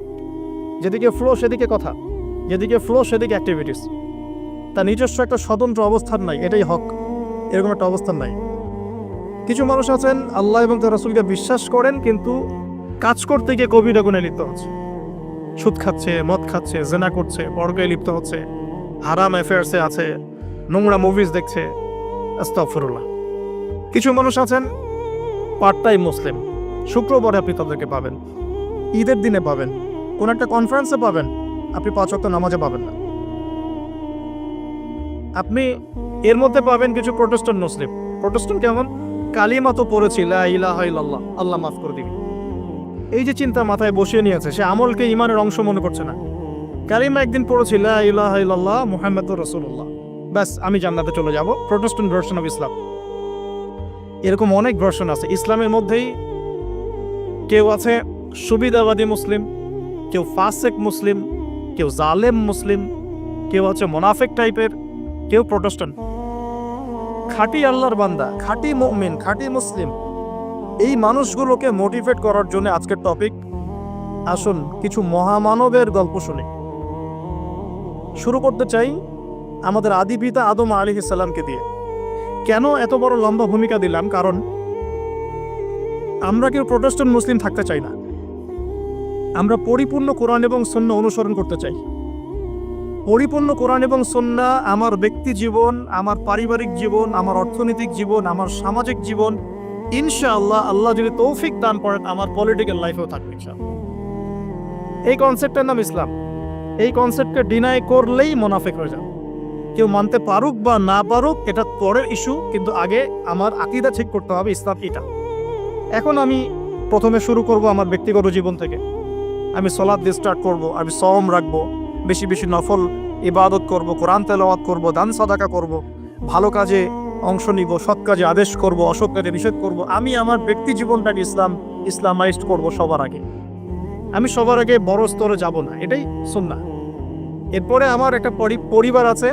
যেদিকে ফ্লো সেদিকে কথা, যেদিকে ফ্লো সেদিকে অ্যাক্টিভিটিস। তার নিজস্ব একটা স্বতন্ত্র অবস্থান নাই, এটাই হক, এরকম একটা অবস্থান নাই। কিছু মানুষ আছেন আল্লাহ এবং তার রাসূলকে বিশ্বাস করেন, কিন্তু কাজ করতে গিয়ে কবিরা গুনাহে লিপ্ত হচ্ছে, সুদ খাচ্ছে, মদ খাচ্ছে, জেনা করছে, পরকায়ে লিপ্ত হচ্ছে, হারাম অ্যাফেয়ার্সে আছে, নোংরা মুভিজ দেখছে, আস্তাগফিরুল্লাহ। কিছু মানুষ আছেন পার্ট টাইম মুসলিম, শুক্রবারে আপনি তাদেরকে পাবেন, ঈদের দিনে পাবেন, কোন একটা কনফারেন্সে পাবেন, আপনি 5 ওয়াক্ত নামাজে পাবেন না। আপনি এর মধ্যে পাবেন কিছু প্রোটেস্ট্যান্ট মুসলিম। প্রোটেস্ট্যান্ট কেমন? কালিমা তো পড়েছি, লা ইলাহা ইল্লাল্লাহ, আল্লাহ মাফ করে দিবি, এই যে চিন্তা মাথায় বসিয়ে নিয়েছে, সে আমলকে ইমানের অংশ মনে করছে না। কালিমা একদিন পড়েছি, লা ইলাহা ইল্লাল্লাহ মুহাম্মাদুর রাসূলুল্লাহ, ব্যাস আমি জান্নাতে চলে যাব। Protestant version of Islam. এরকম অনেক ভার্সন আছে ইসলামের মধ্যেই। কেউ আছে সুবিধাবাদী মুসলিম, কেউ ফাসেক মুসলিম, কেউ জালেম মুসলিম, কেউ হচ্ছে মোনাফেক টাইপের, কেউ প্রোটেস্ট্যান্ট। খাঁটি আল্লাহর বান্দা, খাঁটি মুমিন, খাঁটি মুসলিম, এই মানুষগুলোকে মোটিভেট করার জন্য আজকের টপিক। আসুন কিছু মহামানবের গল্প শুনি। শুরু করতে চাই আমাদের আদি পিতা আদম আলাইহিস সালামকে দিয়ে। কেন এত বড় লম্বা ভূমিকা দিলাম? কারণ আমরা কেউ প্রোটেস্ট্যান্ট মুসলিম থাকতে চাই না। আমরা পরিপূর্ণ কোরআন এবং সুন্নাহ অনুসরণ করতে চাই। পরিপূর্ণ কোরআন এবং সুন্নাহ আমার ব্যক্তি জীবন, আমার পারিবারিক জীবন, আমার অর্থনৈতিক জীবন, আমার সামাজিক জীবন, ইনশাআল্লাহ আল্লাহ যদি তৌফিক দান করেন আমার পলিটিক্যাল লাইফেও থাকবে ইনশাআল্লাহ। এই কনসেপ্টের নাম ইসলাম। এই কনসেপ্টকে ডিনাই করলেই মুনাফিক হয়ে যাবে। কেউ মানতে পারুক বা না পারুক এটা পরের ইস্যু, কিন্তু আগে আমার আকীদা ঠিক করতে হবে, ইসলাম এটা। এখন আমি প্রথমে শুরু করব আমার ব্যক্তিগত জীবন থেকে। আমি সালাত দিয়ে স্টার্ট করব, আমি সওম রাখবো, বেশি বেশি নফল ইবাদত করব, কোরআন তেলাওয়াত করব, দান সাদাকা করব, ভালো কাজে অংশ নিব, সৎ কাজে আদেশ করব, অসৎ কাজে নিষেধ করব। আমি আমার ব্যক্তি জীবনটাকে ইসলামাইজড করব সবার আগে। আমি সবার আগে বড় স্তরে যাব না, এটাই সুন্নাহ। এরপরে আমার একটা পরিবার আছে।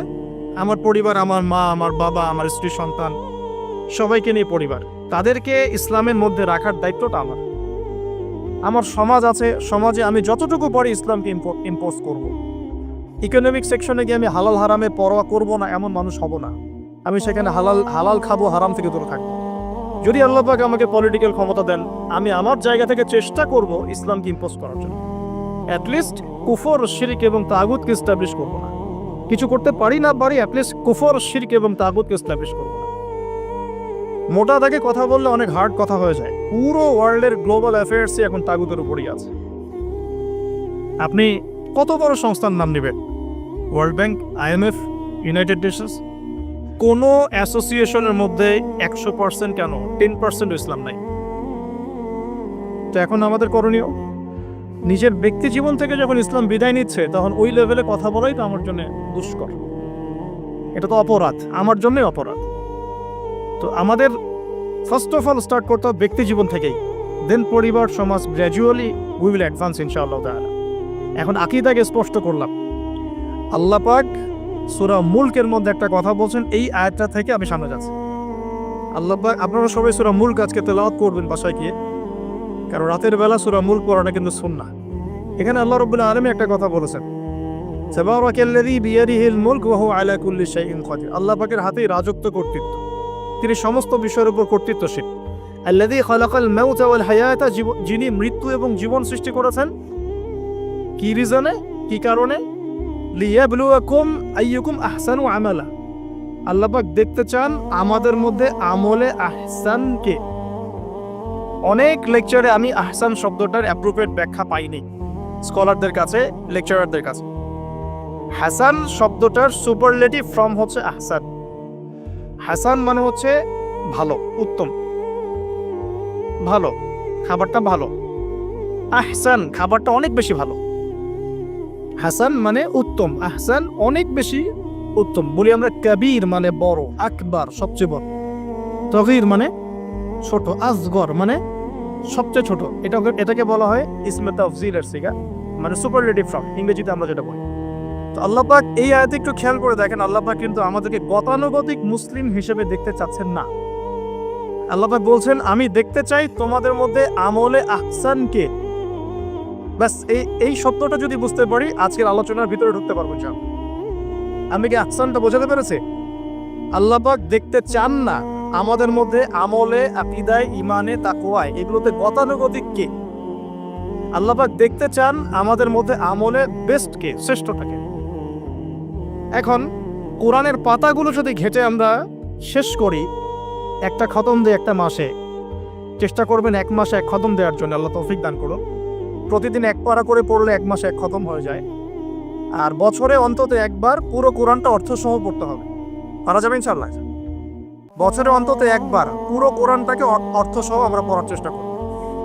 আমার পরিবার, আমার মা, আমার বাবা, আমার স্ত্রী, সন্তান, সবাইকে নিয়ে পরিবার। তাদেরকে ইসলামের মধ্যে রাখার দায়িত্বটা আমার। আমার সমাজ আছে, সমাজে আমি যতটুকু পারি ইসলামকে ইম্পোজ করব। ইকোনমিক সেকশনে গিয়ে আমি হালাল হারামে পরোয়া করব না এমন মানুষ হব না। আমি সেখানে হালাল খাবো, হারাম থেকে দূরে থাকবো। যদি আল্লাহ পাক আমাকে পলিটিক্যাল ক্ষমতা দেন, আমি আমার জায়গা থেকে চেষ্টা করব ইসলামকে ইম্পোজ করার জন্য। অ্যাটলিস্ট কুফর, শিরক এবং তাগুতকে এস্টাবলিশ করব না। কিছু করতে পারি না পারি, অ্যাটলিস্ট কুফর, শিরক এবং তাগুতকে এস্টাবলিশ করব না। মোটা দাগে কথা বললে অনেক হার্ড কথা হয়ে যায়। পুরো ওয়ার্ল্ডের গ্লোবাল অ্যাফেয়ার্সই এখন তাগুতের উপরই আছে। আপনি কত বড় সংস্থার নাম নেবেন? World bank, IMF, United Nations, কোনো অ্যাসোসিয়েশনের মধ্যে 100% কেন 10% ইসলাম নাই। তো এখন আমাদের করণীয়, নিজের ব্যক্তি জীবন থেকে যখন ইসলাম বিদায় নিচ্ছে তখন ওই লেভেলে কথা বলাই তো আমার জন্য দুষ্কর। এটা তো অপরাধ, আমার জন্যই অপরাধ। তো আমাদের ফার্স্ট অফ অল স্টার্ট করতে হবে ব্যক্তি জীবন থেকেই, দেন পরিবার, সমাজ, গ্র্যাজুয়ালি উই উইল অ্যাডভান্স ইনশাআল্লাহ তাআলা। এখন আকীদাকে স্পষ্ট করলাম। আল্লাহ পাক সূরা মুলকের মধ্যে একটা কথা বলছেন, এই আয়াতটা থেকে আমি সামনে যাচ্ছি। আল্লাহ পাক, আপনারা সবাই সূরা মুলক আজকে তেলাওয়াত করবেন বাসায় গিয়ে, কারণ রাতের বেলা সূরা মুলক পড়াটা কিন্তু সুন্নাহ। এখানে আল্লাহ রাব্বুল আলামিন একটা কথা বলেছেন, তাবারাকাল্লাযী বিয়াদিহিল মুলক ওয়া হুয়া আলা কুল্লি শাইইন কাদির। আল্লাহ পাকের হাতেই রাজত্ব, কর্তৃত্ব, তিনি সমস্ত বিষয়ের উপর কর্তৃত্বশীল। আল্লাযী খালাকাল মাউতা ওয়াল হায়াতা, যিনি মৃত্যু এবং জীবন সৃষ্টি করেছেন। কি রিজনে, কি কারণে? লিয়াবলুয়াকুম আইয়ুকুম আহসানু আমালা। আল্লাহ পাক দেখতে চান আমাদের মধ্যে আমলে আহসানকে। অনেক লেকচারে আমি আহসান শব্দটার অ্যাপ্রোপ্রিয়েট ব্যাখ্যা পাইনি স্কলারদের কাছে, লেকচারারদের কাছে। হাসান শব্দটার সুপারলেটিভ ফর্ম হচ্ছে আহসান। হাসান মানে হচ্ছে ভালো, উত্তম, ভালো, খাবারটা ভালো। আহসান খাবারটা অনেক বেশি ভালো। হাসান মানে উত্তম, আহসান অনেক বেশি উত্তম। বলি আমরা কবির মানে বড়, আকবার সবচেয়ে বড়, তগীর মানে ছোট, আসগর মানে সবচেয়ে ছোট। এটাকে বলা হয় ইসমে তাফজিলের সিগা, মানে সুপারলেটিভ ফর্ম ইংরেজিতে আমরা যেটা বলি। তো আল্লাহ পাক এই আয়াতে একটু খেয়াল করে দেখেন, আল্লাহ পাক কিন্তু আমাদেরকে গতানুগতিক মুসলিম হিসেবে দেখতে চাচ্ছেন না। আল্লাহ পাক বলছেন, আমি দেখতে চাই তোমাদের মধ্যে আমলে আহসানকে। ব্যাস এই শব্দটা যদি বুঝতে পারি আজকের আলোচনার ভিতরে ঢুকতে পারবো। আমি কি আহসানটা বোঝাতে পেরেছি? আল্লাহ পাক দেখতে চান না আমাদের মধ্যে আমলে, আকীদায়, ঈমানে, তাকওয়ায়, এগুলোতে গতানুগতিক কে। আল্লাহ পাক দেখতে চান আমাদের মধ্যে আমলে বেস্ট কে, শ্রেষ্ঠটাকে। এখন কোরআনের পাতাগুলো যদি ঘেটে আমরা শেষ করি, একটা খতম দিই একটা মাসে, চেষ্টা করবেন 1 মাসে 1 খতম দেওয়ার জন্য, আল্লাহ তৌফিক দান করুন। প্রতিদিন 1 পারা করে পড়লে 1 মাসে 1 খতম হয়ে যায়। আর বছরে অন্তত একবার পুরো কোরআনটা অর্থসহ পড়তে হবে। পারা যাবে ইনশাআল্লাহ? বছরে অন্তত একবার পুরো কোরআনটাকে অর্থসহ আমরা পড়ার চেষ্টা করব।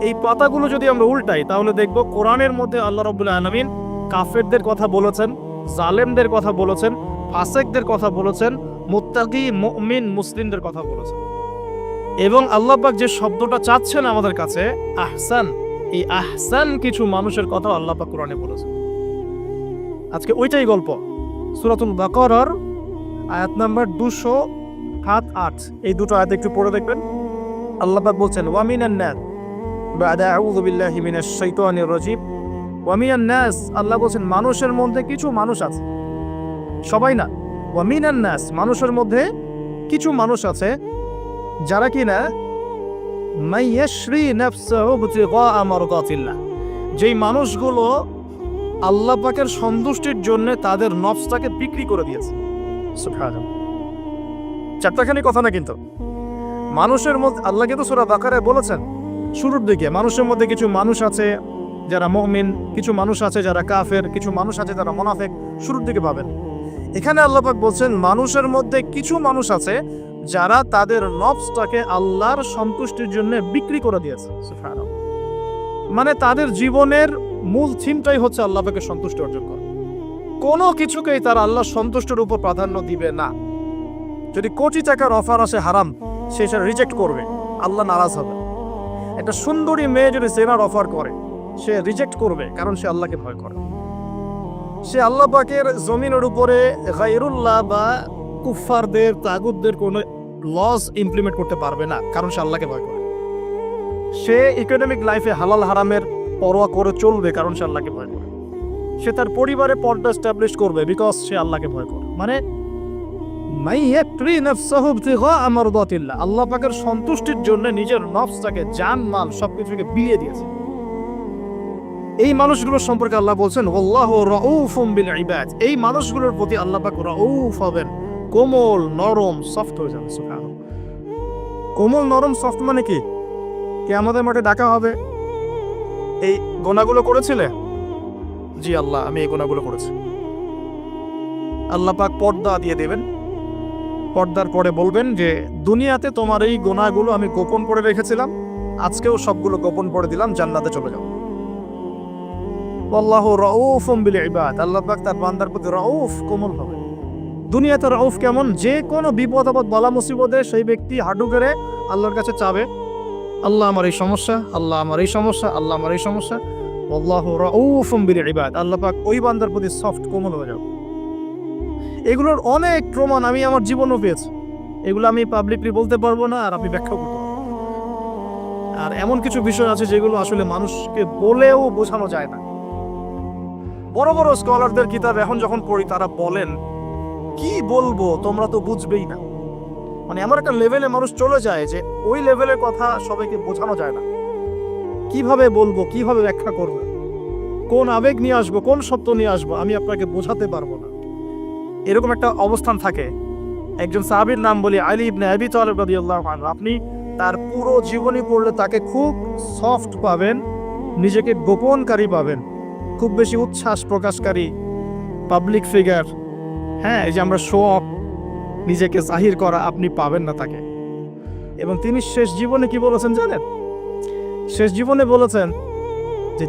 এই পাতাগুলো যদি আমরা উল্টাই তাহলে দেখব কোরআনের মধ্যে আল্লাহ রাব্বুল আলামিন কাফেরদের কথা বলেছেন, জালেমদের কথা বলেছেন, ফাসিকদের কথা বলেছেন, মুত্তাকি মুমিন মুসলিমদের কথা বলেছেন। এবং আল্লাহ পাক যে শব্দটা চাচ্ছেন আমাদের কাছে আহসান, এই আহসান কিছু মানুষের কথা আল্লাহ পাক কোরআনে বলেছেন। আজকে ওইটাই গল্প। সূরাতুল বাকারার আয়াত নাম্বার 207-8 এই দুটো আয়াত একটু পড়ে দেখবেন। আল্লাহ পাক বলছেন ওয়া মিনান নাস বাদা আউযু বিল্লাহি মিনাশ শাইতানির রাজিম ওয়া মিনান নাস, আল্লাহ বলছেন মানুষের মধ্যে কিছু মানুষ আছে, সবাই না। ওয়া মিনান নাস, মানুষের মধ্যে কিছু মানুষ আছে যারা কিনা মাইয়াশরি নাফসাহু বিতিগা মারদাতিল্লাহ, যেই মানুষগুলো আল্লাহ পাকের সন্তুষ্টির জন্য তাদের নফসটাকে বিক্রি করে দিয়েছে। সুবহানাল্লাহ, চারটাখানি কথা না কিন্তু। মানুষের মধ্যে আল্লাহ কিন্তু সূরা বাকারায় বলেছেন শুরুর দিকে মানুষের মধ্যে কিছু মানুষ আছে যারা মুমিন, কিছু মানুষ আছে যারা কাফের, কিছু মানুষ আছে যারা মুনাফিক, শুরুর দিকে পাবেন। এখানে আল্লাহ পাক বলছেন মানুষের মধ্যে কিছু মানুষ আছে যারা তাদের নফসটাকে আল্লাহর সন্তুষ্টির জন্য বিক্রি করে দিয়েছে। সুবহানাল্লাহ, মানে তাদের জীবনের মূল থিমটাই হচ্ছে আল্লাহ পাকের সন্তুষ্টি অর্জন করা। কোনো কিছুকেই তারা আল্লাহর সন্তুষ্টির উপর প্রাধান্য দিবে না। যদি কোটি টাকার অফার আসে হারাম, সে সেটা রিজেক্ট করবে, আল্লাহ নারাজ হবে। একটা সুন্দরী মেয়ে যদি জেনার অফার করে, সে রিজেক্ট করবে, কারণ সে আল্লাহকে ভয় করে। সে আল্লাহ পাকের জমিনের উপরে গায়রুল্লাহ বা কুফফারদের তাগুতদের কোনো লস ইমপ্লিমেন্ট করতে পারবে না, কারণ সে আল্লাহকে ভয় করে। সে ইকোনমিক লাইফে হালাল হারামের পরোয়া করে চলবে, কারণ সে আল্লাহকে ভয় করে। সে তার পরিবারে পর্দা এস্টাবলিশ করবে, বিকজ সে আল্লাহকে ভয় করে। মানে আল্লাহ পাকের সন্তুষ্টির জন্য নিজের নফসটাকে, জান মাল সবকিছুকে বিলিয়ে দিয়েছে। এই মানুষগুলোর সম্পর্কে আল্লাহ বলছেন ওয়াল্লাহু রাউফুম বিল ইবাদ, এই মানুষগুলোর প্রতি আল্লাহ পাক রাউফ হবেন, কোমল নরম সফট হয়ে যাবে। সুবহানাল্লাহ, কোমল নরম সফট মানে কি? কিয়ামতের মাঠে ডাকা হবে, এই গুনাহগুলো করেছিলে? জি আল্লাহ, আমি এই গুনাহগুলো করেছি। আল্লাহ পাক পর্দা দিয়ে দেবেন, পর্দার পরে বলবেন যে দুনিয়াতে তোমার এই গুনাহগুলো আমি গোপন করে রেখেছিলাম, আজকেও সবগুলো গোপন করে দিলাম, জান্নাতে চলে যাও। আল্লাহু রাউফুম বিল ইবাদ, আল্লাহ পাক তার বান্দার প্রতি রাউফ, কোমল হবে। দুনিয়াতে রাউফ কেমন? যে কোনো বিপদ আপদ বালা মুসিবতে সেই ব্যক্তি হাঁটু গেড়ে আল্লাহর কাছে চাবে, আল্লাহ আমার এই সমস্যা, আল্লাহ আমার এই সমস্যা, আল্লাহ আমার এই সমস্যা। আল্লাহু রাউফুম বিল ইবাদ, আল্লাহ পাক ওই বান্দার প্রতি সফট, কোমল হয়ে যাবে। এগুলোর অনেক প্রমাণ আমি আমার জীবনও পেয়েছি, এগুলো আমি পাবলিকলি বলতে পারবো না, আর আমি ব্যাখ্যা করতে পারবো। আর এমন কিছু বিষয় আছে যেগুলো আসলে মানুষকে বলেও বোঝানো যায় না। বড় বড় স্কলারদের কিতাব এখন যখন পড়ি, তারা বলেন কি বলবো, তোমরা তো বুঝবেই না। মানে এমন একটা লেভেলে মানুষ চলে যায় যে ওই লেভেলের কথা সবাইকে বোঝানো যায় না। কিভাবে বলবো, কিভাবে ব্যাখ্যা করবো, কোন আবেগ নিয়ে আসবো, কোন সত্য নিয়ে আসবো, আমি আপনাকে বোঝাতে পারবো না। এরকম একটা অবস্থান থাকে। একজন সাহাবীর নাম বলি আলী ইবনে আবি তালিব রাদিয়াল্লাহু আনহু। আপনি তার পুরো জীবনী পড়লে তাকে খুব সফট পাবেন, নিজেকে গোপনকারী পাবেন, খুব বেশি উচ্ছ্বাস প্রকাশকারী পাবলিক ফিগার, হ্যাঁ, এই যে আমরা শো অফ, নিজেকে জাহির করা, আপনি পাবেন না তাকে। এবং তিনি শেষ জীবনে কি বলেছেন জানেন? শেষ জীবনে বলেছেন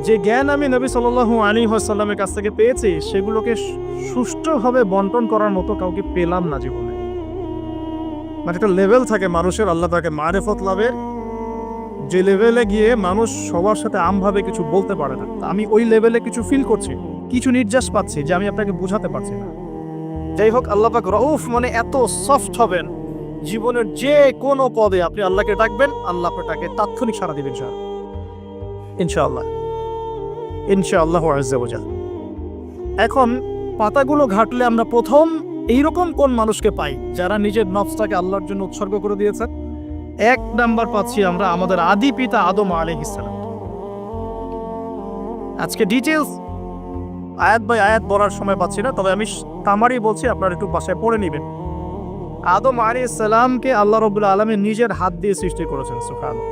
যে জ্ঞান আমি নবী সাল্লাল্লাহু আলাইহি ওয়াসাল্লামের কাছ থেকে পেয়েছি, সেগুলোকে সুষ্ঠুভাবে বন্টন করার মতো কাউকে পেলাম না জীবনে। মানে একটা লেভেল থাকে মানুষের, আল্লাহ তাকে মারিফত লাভের, যে লেভেলে গিয়ে মানুষ সবার সাথে আমভাবে কিছু বলতে পারে না। আমি ওই লেভেলে কিছু ফিল করছি, কিছু নির্যাস পাচ্ছি যে আমি আপনাকে বোঝাতে পারছি না। যাই হোক, আল্লাহ পাক রউফ মানে এত সফট হবেন, জীবনের যে কোনো পদে আপনি আল্লাহকে ডাকবেন, আল্লাহ আপনাকে তাৎক্ষণিক সাড়া দিবেন। ইনশাআল্লাহ, ইনশাআল্লাহু আযজা ওয়া জাল। এখন পাতাগুলো ঘাটলে আমরা প্রথম এইরকম কোন মানুষকে পাই যারা নিজের নফসটাকে আল্লাহর জন্য উৎসর্গ করে দিয়েছেন? 1 নাম্বার পাচ্ছি আমরা আমাদের আদি পিতা আদম আলাইহিস সালাম। আজকে ডিটেইলস আয়াত বাই আয়াত বলার সময় পাচ্ছি না, তবে আমি তামারি বলছি, আপনারা একটু বাসায় পড়ে নেবেন। আদম আলাইহিস সালামকে আল্লাহ রাব্বুল আলামিন নিজের হাত দিয়ে সৃষ্টি করেছেন। সুবহানাল্লাহ।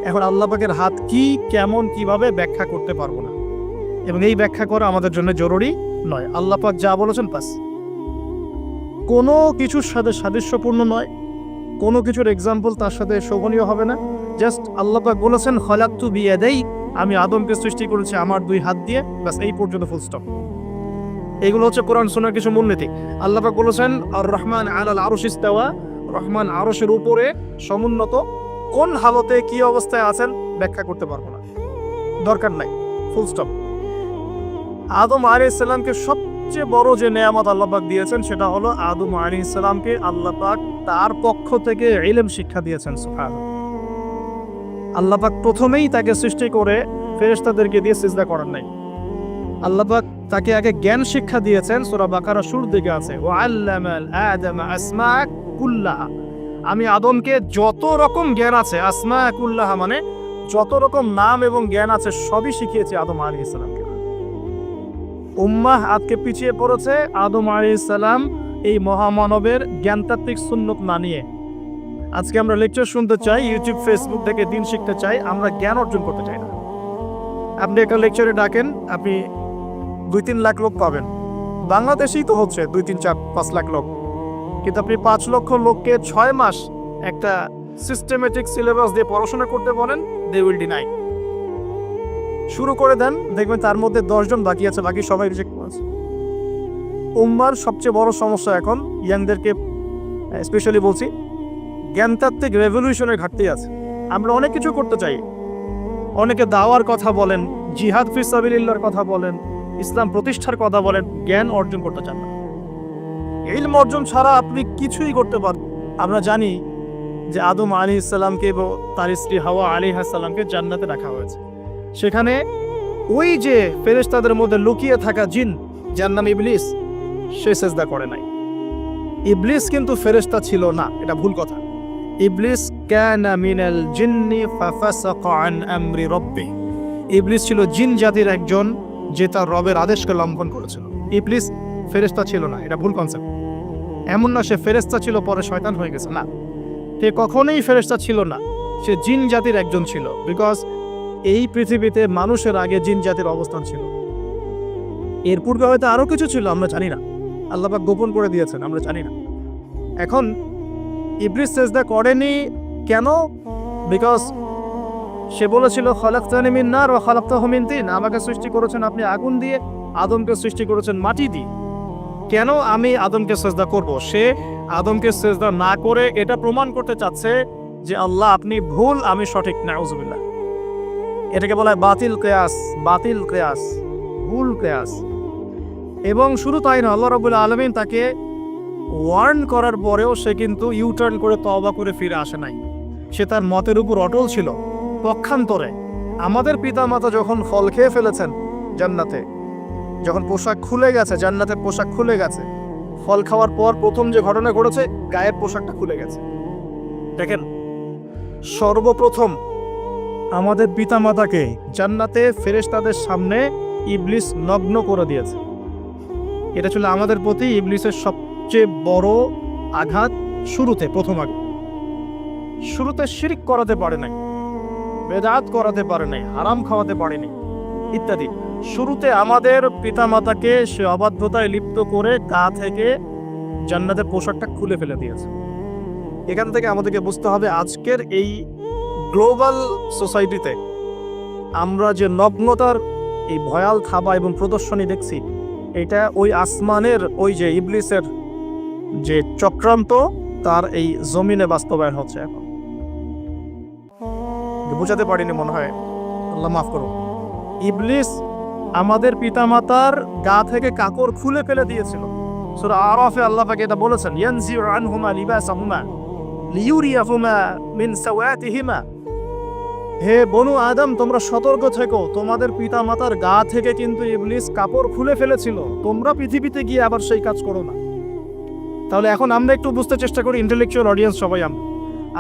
এখন আল্লাহ পাকের হাত কি, কেমন, কিভাবে ব্যাখ্যা করতে পারবো না, এবং এই ব্যাখ্যা করা আমাদের জন্য জরুরি নয়। আল্লাহ পাক যা বলেছেন বাস, কোনো কিছুর সাথে সাদৃশ্যপূর্ণ নয়, কোনো কিছুর এক্সাম্পল তার সাথে শোভনীয় হবে না। জাস্ট আল্লাহ পাক বলেছেন খলাকতু বিয়াদাই, আমি আদমকে সৃষ্টি করেছি আমার 2 হাত দিয়ে, বাস এই পর্যন্ত ফুল স্টপ। এগুলো হচ্ছে কোরআন সুন্নাহর কিছু মূলনীতি। আল্লাহ পাক বলেছেন আর রহমান আলাল আরশ ইস্তাওয়া, রহমান আরশের উপরে সমুন্নত। কোন হালতে কি অবস্থায় আছেন ব্যাখ্যা করতে পারবো না, দরকার নাই, ফুল স্টপ। আদম আলাইহিস সালামকে সবচেয়ে বড় যে নেয়ামত আল্লাহ পাক দিয়েছেন সেটা হলো আদম আলাইহিস সালামকে আল্লাহ পাক তার পক্ষ থেকে ইলম শিক্ষা দিয়েছেন। সুবহানাল্লাহ, আল্লাহ পাক প্রথমেই তাকে সৃষ্টি করে ফেরেশতাদেরকে দিয়ে সিজদা করার নাই। আল্লাহ পাক তাকে আগে জ্ঞান শিক্ষা দিয়েছেন। সূরা বাকারা শুরুর দিকে আছে ওয়া আল্লামাল আদামা আসমা কুল্লাহা, আমি আদমকে যত রকম জ্ঞান আছে, আসমা কুল্লাহা মানে যত রকম নাম এবং জ্ঞান আছে সবই শিখিয়েছি আদম আলাইহিস সালামকে। উম্মাহ আজকে পিছিয়ে পড়েছে আদম আলাইহিস সালাম এই মহামানবের জ্ঞানতাত্ত্বিক সুন্নত না নিয়ে। আজকে আমরা লেকচার শুনতে চাই, ইউটিউব ফেসবুক থেকে দিন শিখতে চাই, আমরা জ্ঞান অর্জন করতে চাই না। আপনি একটা লেকচারে ডাকেন, আপনি 2-3 লাখ লোক পাবেন, বাংলাদেশেই তো হচ্ছে 2-3-4-5 লাখ লোক, কিন্তু আপনি 5 লক্ষ লোককে 6 মাস একটা সিস্টেমেটিক সিলেবাস দিয়ে পড়াশোনা করতে বলেন, দে উইল ডিনাই। শুরু করে দেন, দেখবেন তার মধ্যে 10 জন বাকি আছে, বাকি সবাই রিজেক্ট করেছে। উম্মার সবচেয়ে বড় সমস্যা এখন, ইয়াংদেরকে স্পেশালি বলছি, জ্ঞানতাত্ত্বিক রেভলিউশনের ঘাটতি আছে। আমরা অনেক কিছু করতে চাই, অনেকে দাওয়ার কথা বলেন, জিহাদ ফি সাবিলিল্লাহর কথা বলেন, ইসলাম প্রতিষ্ঠার কথা বলেন, জ্ঞান অর্জন করতে চান না। ইলম অর্জন ছাড়া আপনি কিছুই করতে পারবেন। আমরা জানি যে আদম আলাইহিস সালামকে এবং তার স্ত্রী হাওয়া আলাইহিস সালামকে জান্নাতে রাখা হয়েছে। সেখানে ওই যে ফেরেশতাদের মধ্যে লুকিয়ে থাকা জিন, যার নাম ইবলিস, সে সিজদা করে নাই। ইবলিস কিন্তু ফেরেশতা ছিল না, এটা ভুল কথা। ইবলিস কানা মিনাল জিন্নি ফাফাসাকা আন আমরি রাব্বি, ইবলিস ছিল জিন জাতির একজন যে তার রবের আদেশকে লঙ্ঘন করেছিল। ইবলিস ফেরেশতা ছিল না, এটা ভুল কনসেপ্ট। এমন না সে ফেরেশতা ছিল পরে শয়তান হয়ে গেছে, না, সে কখনোই ফেরেশতা ছিল না, সে জিন জাতির একজন ছিল। বিকজ এই পৃথিবীতে মানুষের আগে জিন জাতির অবস্থান ছিল, এর পূর্বে হয়তো আরো কিছু ছিল, আমরা জানি না, আল্লাহ পাক গোপন করে দিয়েছেন, আমরা জানি না। এখন ইবলিস সিজদা করেনি কেন? বিকজ সে বলেছিল খলাকতানি মিন নার ওয়া খলাকতাহু মিন তিন, আমাকে সৃষ্টি করেছেন আপনি আগুন দিয়ে, আদমকে সৃষ্টি করেছেন মাটি দিয়ে, কেন আমি আদমকে সিজদা করব? সে আদমকে সিজদা না করে এটা প্রমাণ করতে চাচ্ছে যে আল্লাহ আপনি ভুল, আমি সঠিক। নাউজুবিল্লাহ, এটাকে বলা হয় বাতিল কিয়াস, বাতিল কিয়াস, ভুল কিয়াস। এবং শুধু তাই না, আল্লাহ রাব্বুল আলামিন তাকে ওয়ার্ন করার পরেও সে কিন্তু ইউটার্ন করে তওবা করে ফিরে আসে নাই। সে তার মতের উপর অটল ছিল। পক্ষান্তরে আমাদের পিতামাতা যখন ফল খেয়ে ফেলেছেন জান্নাতে, যখন পোশাক খুলে গেছে, জান্নাতের পোশাক খুলে গেছে, ফল খাওয়ার পর প্রথম যে ঘটনা ঘটেছে, গায়ের পোশাকটা খুলে গেছে। দেখেন, সর্বপ্রথম আমাদের পিতামাতাকে জান্নাতে ফেরেশতাদের সামনে ইবলিস নগ্ন করে দিয়েছে। এটা ছিল আমাদের প্রতি ইবলিসের সবচেয়ে বড় আঘাত। শুরুতে, প্রথম আঘাত, শুরুতে শিরক করাতে পারে নাই, বেদাত করাতে পারে নাই, হারাম খাওয়াতে পারেনি ইত্যাদি। শুরুতে আমাদের পিতামাতাকে সে অবাধ্যতায় লিপ্ত করে গা থেকে জান্নাতের পোশাকটা খুলে ফেলে দিয়েছে। এখান থেকে আমাদেরকে বুঝতে হবে আজকের এই গ্লোবাল সোসাইটিতে আমরা যে নগ্নতার এই ভয়াল থাবা এবং প্রদর্শনী দেখছি, এটা ওই আসমানের ওই যে ইবলিসের যে চক্রান্ত, তার এই জমিনে বাস্তবায়ন হচ্ছে এখন। বুঝাতে পারিনি মনে হয়, আল্লাহ মাফ করো। ইবলিস আমাদের পিতামাতার গা থেকে কাপড় খুলে ফেলে দিয়েছিল। সূরা আরাফে আল্লাহ পাক এটা বলেছেন, ইয়ানজিউ আনহুমা লিবাসাহুমা লিইউরিয়াহুমা মিন সাওয়াতিহিমা। হে বনু আদম, তোমরা সতর্ক থেকো, তোমাদের পিতামাতার গা থেকে কিন্তু ইবলিস কাপড় খুলে ফেলেছিল, তোমরা পৃথিবীতে গিয়ে আবার সেই কাজ করো না। তাহলে এখন আমরা একটু বুঝতে চেষ্টা করি, ইন্টেলেকচুয়াল অডিয়েন্স সবাই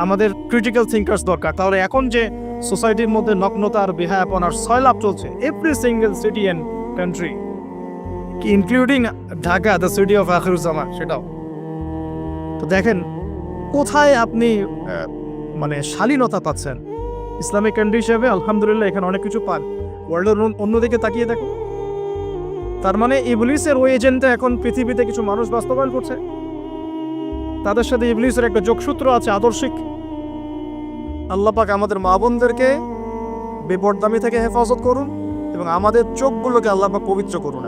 আমাদের ক্রিটিক্যাল থিঙ্কার্স দরকার। তাহলে এখন যে সোসাইটির মধ্যে নগ্নতার, বেহায়াপনার সয়লাভ চলছে, every single city and country, including Dhaka, the city of Akhiruzzaman, সেটাও তো দেখেন কোথায় আপনি মানে শালীনতা পাচ্ছেন, ইসলামিক কান্ট্রি হিসেবে আলহামদুলিল্লাহ এখানে অনেক কিছু পান। ওয়ার্ল্ডের অন্যদিকে তাকিয়ে দেখো, তার মানে ইবলিসের ওই এজেন্টটা এখন পৃথিবীতে কিছু মানুষ বাস্তবায়ন করছে। তাদের সাথে ইবলিসের একটা যোগসূত্র আছে আদর্শিক। আল্লাহ পাক আমাদের মা বোনদেরকে বেপরদামি থেকে হেফাজত করুন এবং আমাদের চোখগুলোকে আল্লাহ পাক পবিত্র করুন।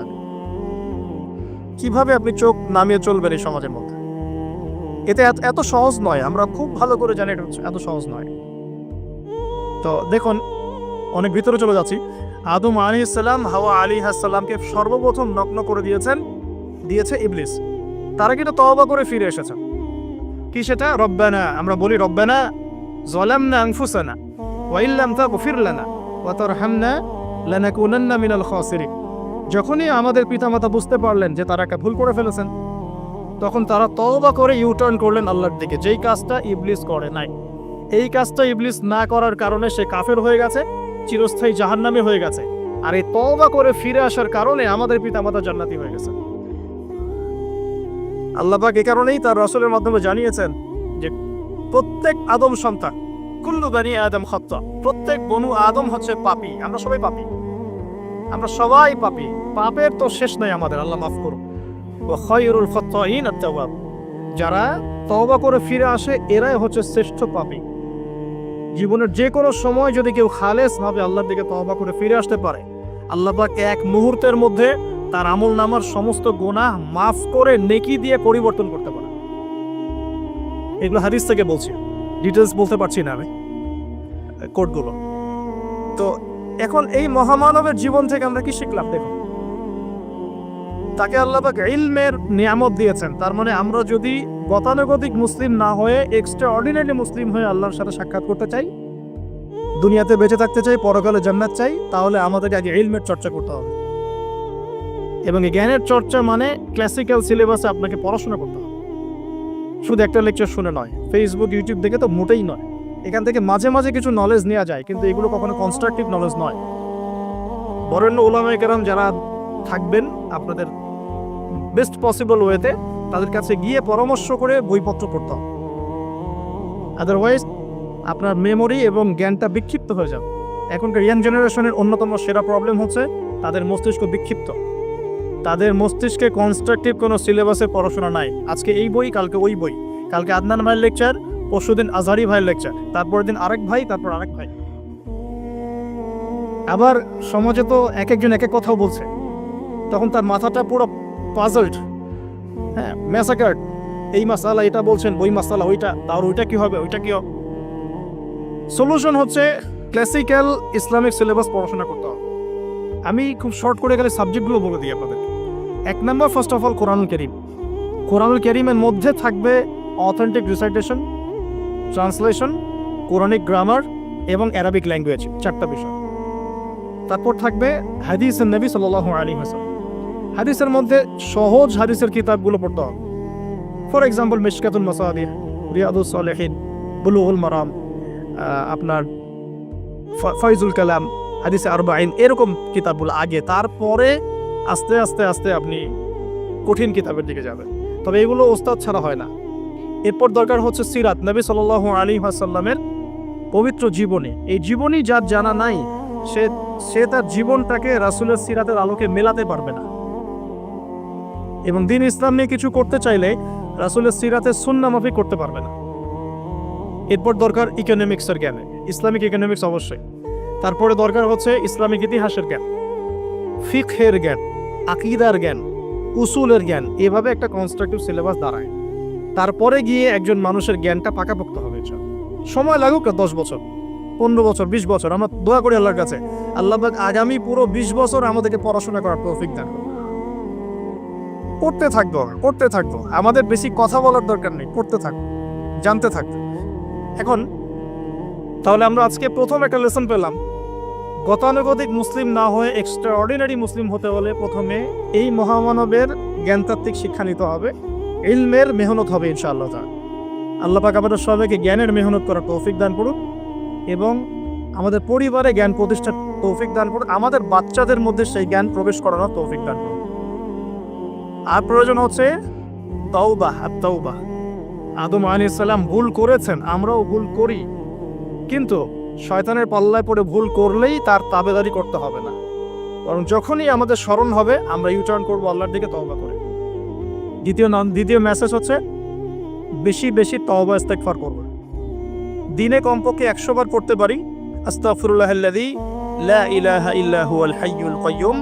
কিভাবে আপনি চোখ নামিয়ে চলবেন এই সমাজের মধ্যে, এতে এত সহজ নয়। আমরা খুব ভালো করে জানি এটা এত সহজ নয়। তো দেখুন, অনেক ভিতরে চলে যাচ্ছি। আদম আলাইহিস সালাম হাওয়া আলাইহিস সালামকে সর্বপ্রথম নগ্ন করে দিয়েছে ইবলিস। তারা কিন্তু তওবা করে ফিরে এসেছে। কি সেটা? রব্বানা, আমরা বলি রব্বানা যালামনা আনফুসানা ওয়া ইল্লাম তাগফির লানা ওয়া তারহামনা লানাকুনান্না মিনাল খাসিরিন। যখনই আমাদের পিতামাতা বুঝতে পারলেন যে তারা একটা ভুল করে ফেলেছেন, তখন তারা তওবা করে ইউটার্ন করলেন আল্লাহর দিকে, যেই কাজটা ইবলিস করে নাই। এই কাজটা ইবলিস না করার কারণে সে কাফের হয়ে গেছে, চিরস্থায়ী জাহান্নামী হয়ে গেছে। আর এই তওবা করে ফিরে আসার কারণে আমাদের পিতামাতা জান্নাতি হয়ে গেছে। আল্লাহ পাক এই কারণেই তার রাসূলের মাধ্যমে জানিয়েছেন যে প্রত্যেক আদম সন্তান, কুল্লু বানি আদম খাত্তা, প্রত্যেক বনু আদম হচ্ছে পাপী। আমরা সবাই পাপী, আমরা সবাই পাপী। পাপের তো শেষ নাই আমাদের, আল্লাহ মাফ করুন। ওয়া খায়রুল খাত্তাইন আত-তাওয়াব, যারা তওবা করে ফিরে আসে এরাই হচ্ছে শ্রেষ্ঠ পাপী। জীবনের যে কোনো সময় যদি কেউ খালেস ভাবে আল্লাহর দিকে তওবা করে ফিরে আসতে পারে, আল্লাহ পাক এক মুহূর্তের মধ্যে তার আমলনামার সমস্ত গুনাহ মাফ করে নেকি দিয়ে পরিবর্তন করতে পারে। এগুলো হাদিস থেকে বলছি, ডিটেলস বলতে পারছি না আমি, কোডগুলো। তো এখন এই মহামানবের জীবন থেকে আমরা কি শিখলাম? দেখো, তাকে আল্লাহ পাক ইলমের নিয়ামত দিয়েছেন। তার মানে আমরা যদি গতানুগতিক মুসলিম না হয়ে এক্সট্রা অর্ডিনারি মুসলিম হয়ে আল্লাহর সাথে সাক্ষাৎ করতে চাই, দুনিয়াতে বেঁচে থাকতে চাই, পরকালে জান্নাত চাই, তাহলে আমাদেরকে আগে ইলমের চর্চা করতে হবে। এবং এই জ্ঞানের চর্চা মানে ক্লাসিক্যাল সিলেবাসে আপনাকে পড়াশোনা করতে হবে, শুধু একটা লেকচার শুনে নয়, ফেসবুক ইউটিউব দেখে তো মোটেই নয়। এখান থেকে মাঝে মাঝে কিছু নলেজ নেওয়া যায়, কিন্তু এগুলো কখনো কনস্ট্রাকটিভ নলেজ নয়। বরেণ্য উলামায়ে কেরাম যারা থাকবেন আপনাদের বেস্ট পসিবল ওয়েতে, তাদের কাছে গিয়ে পরামর্শ করে বইপত্র পড়তে হবে। আদারওয়াইজ আপনার মেমোরি এবং জ্ঞানটা বিক্ষিপ্ত হয়ে যাবে। এখনকার ইয়াং জেনারেশনের অন্যতম সেরা প্রবলেম হচ্ছে তাদের মস্তিষ্ক বিক্ষিপ্ত। তাদের মস্তিষ্কে কনস্ট্রাকটিভ কোনো সিলেবাসের পড়াশোনা নাই। আজকে এই বই, কালকে ওই বই, কালকে আদনান ভাইয়ের লেকচার, পরশুদিন আজহারি ভাইয়ের লেকচার, তারপরের দিন আরেক ভাই, তারপর আরেক ভাই। আবার সমাজে তো এক একজন এক এক কথাও বলছে, তখন তার মাথাটা পুরো পাজলড, হ্যাঁ, ম্যাসাকার্ড। এই মাসালা এটা বলছেন, ওই মাসালা ওইটা, তার ওইটা কি হবে, ওইটা কি হবে। সলিউশন হচ্ছে ক্লাসিক্যাল ইসলামিক সিলেবাস পড়াশোনা করতে হবে। আমি খুব শর্ট করে গেলে সাবজেক্টগুলো বলে দিই আপনাদের। 1 নম্বর, ফার্স্ট অফ অল কোরআনুল কারীম। কোরআনুল কারীমের মধ্যে থাকবে authentic recitation, translation, Quranic grammar এবং অ্যারাবিক ল্যাঙ্গুয়েজ, 4টা বিষয়। তারপর থাকবে হাদিসের নবী সাল্লাল্লাহু আলাইহি ওয়াসাল্লাম। হাদিসের মধ্যে সহজ হাদিসের কিতাবগুলো পড়তে হবে। ফর এক্সাম্পল মিশকাতুল মাসাবিহ, রিয়াদুস সালিহিন, বুলুগুল মারাম, আপনার ফয়জুল কালাম, হাদিসে আরবাইন, এরকম কিতাবগুলো আগে, তারপরে আস্তে আস্তে আস্তে আপনি কঠিন কিতাবের দিকে যাবেন। তবে এগুলো ওস্তাদ ছাড়া হয় না। এরপর দরকার হচ্ছে সিরাত, নবী সাল্লাল্লাহু আলাইহি ওয়াসাল্লামের পবিত্র জীবনী। এই জীবনী যার জানা নাই, সে তার জীবনটাকে রাসূলের সিরাতের আলোকে মেলাতে পারবে না। এবং দ্বীন ইসলাম নিয়ে কিছু করতে চাইলে রাসূলের সিরাতের সুন্নাহ মাফিক করতে পারবে না। এরপর দরকার ইকোনমিক্সের জ্ঞান, ইসলামিক ইকোনমিক্স অবশ্যই। তারপরে দরকার হচ্ছে ইসলামিক ইতিহাসের জ্ঞান, ফিকহের জ্ঞান, আকীদার জ্ঞান, উসুলের জ্ঞান। এভাবে একটা কনস্ট্রাকটিভ সিলেবাস দাঁড়ায়। তারপরে গিয়ে একজন মানুষের জ্ঞানটা পাকাপোক্ত হবে। সময় লাগুক 10 বছর, 15 বছর, 20 বছর। আমরা দোয়া করি আল্লাহর কাছে, আল্লাহ পাক আগামী পুরো 20 বছর আমাদেরকে পড়াশোনা করার তৌফিক দান করুন। করতে থাকবো। আমাদের বেশি কথা বলার দরকার নেই, করতে থাকবো, জানতে থাকবো। এখন তাহলে আমরা আজকে প্রথম একটা লেসন পেলাম, গতানুগতিক মুসলিম না হয়ে এক্সট্রা অর্ডিনারি মুসলিম হতে হলে প্রথমে এই মহামানবের জ্ঞানতাত্ত্বিক শিক্ষা নিতে হবে, ইলমের মেহনত হবে ইনশাআল্লাহ তাআলা। আল্লাহ পাক আমাদের সবাইকে জ্ঞানের মেহনত করার তৌফিক দান করুন এবং আমাদের পরিবারে জ্ঞান প্রতিষ্ঠার তৌফিক দান করুন, আমাদের বাচ্চাদের মধ্যে সেই জ্ঞান প্রবেশ করানোর তৌফিক দান করুন। আর প্রয়োজন হচ্ছে তাওবাহ, আত-তাওবাহ। আদম আলাইহিস সালাম ভুল করেছেন, আমরাও ভুল করি, কিন্তু শয়তানের পাল্লায় পড়ে ভুল করলেই তার তাবেদারি করতে হবে না, বরং যখনই আমাদের স্মরণ হবে আমরা ইউটার্ন করবো আল্লাহর দিকে তওবা করে। দ্বিতীয় মেসেজ হচ্ছে বেশি বেশি তওবা ইস্তেগফার করব। দিনে কমপক্ষে 100 বার পড়তে পারি আস্তাগফিরুল্লাহাল্লাযী লা ইলাহা ইল্লা হুয়াল হাইয়ুল কাইয়্যুম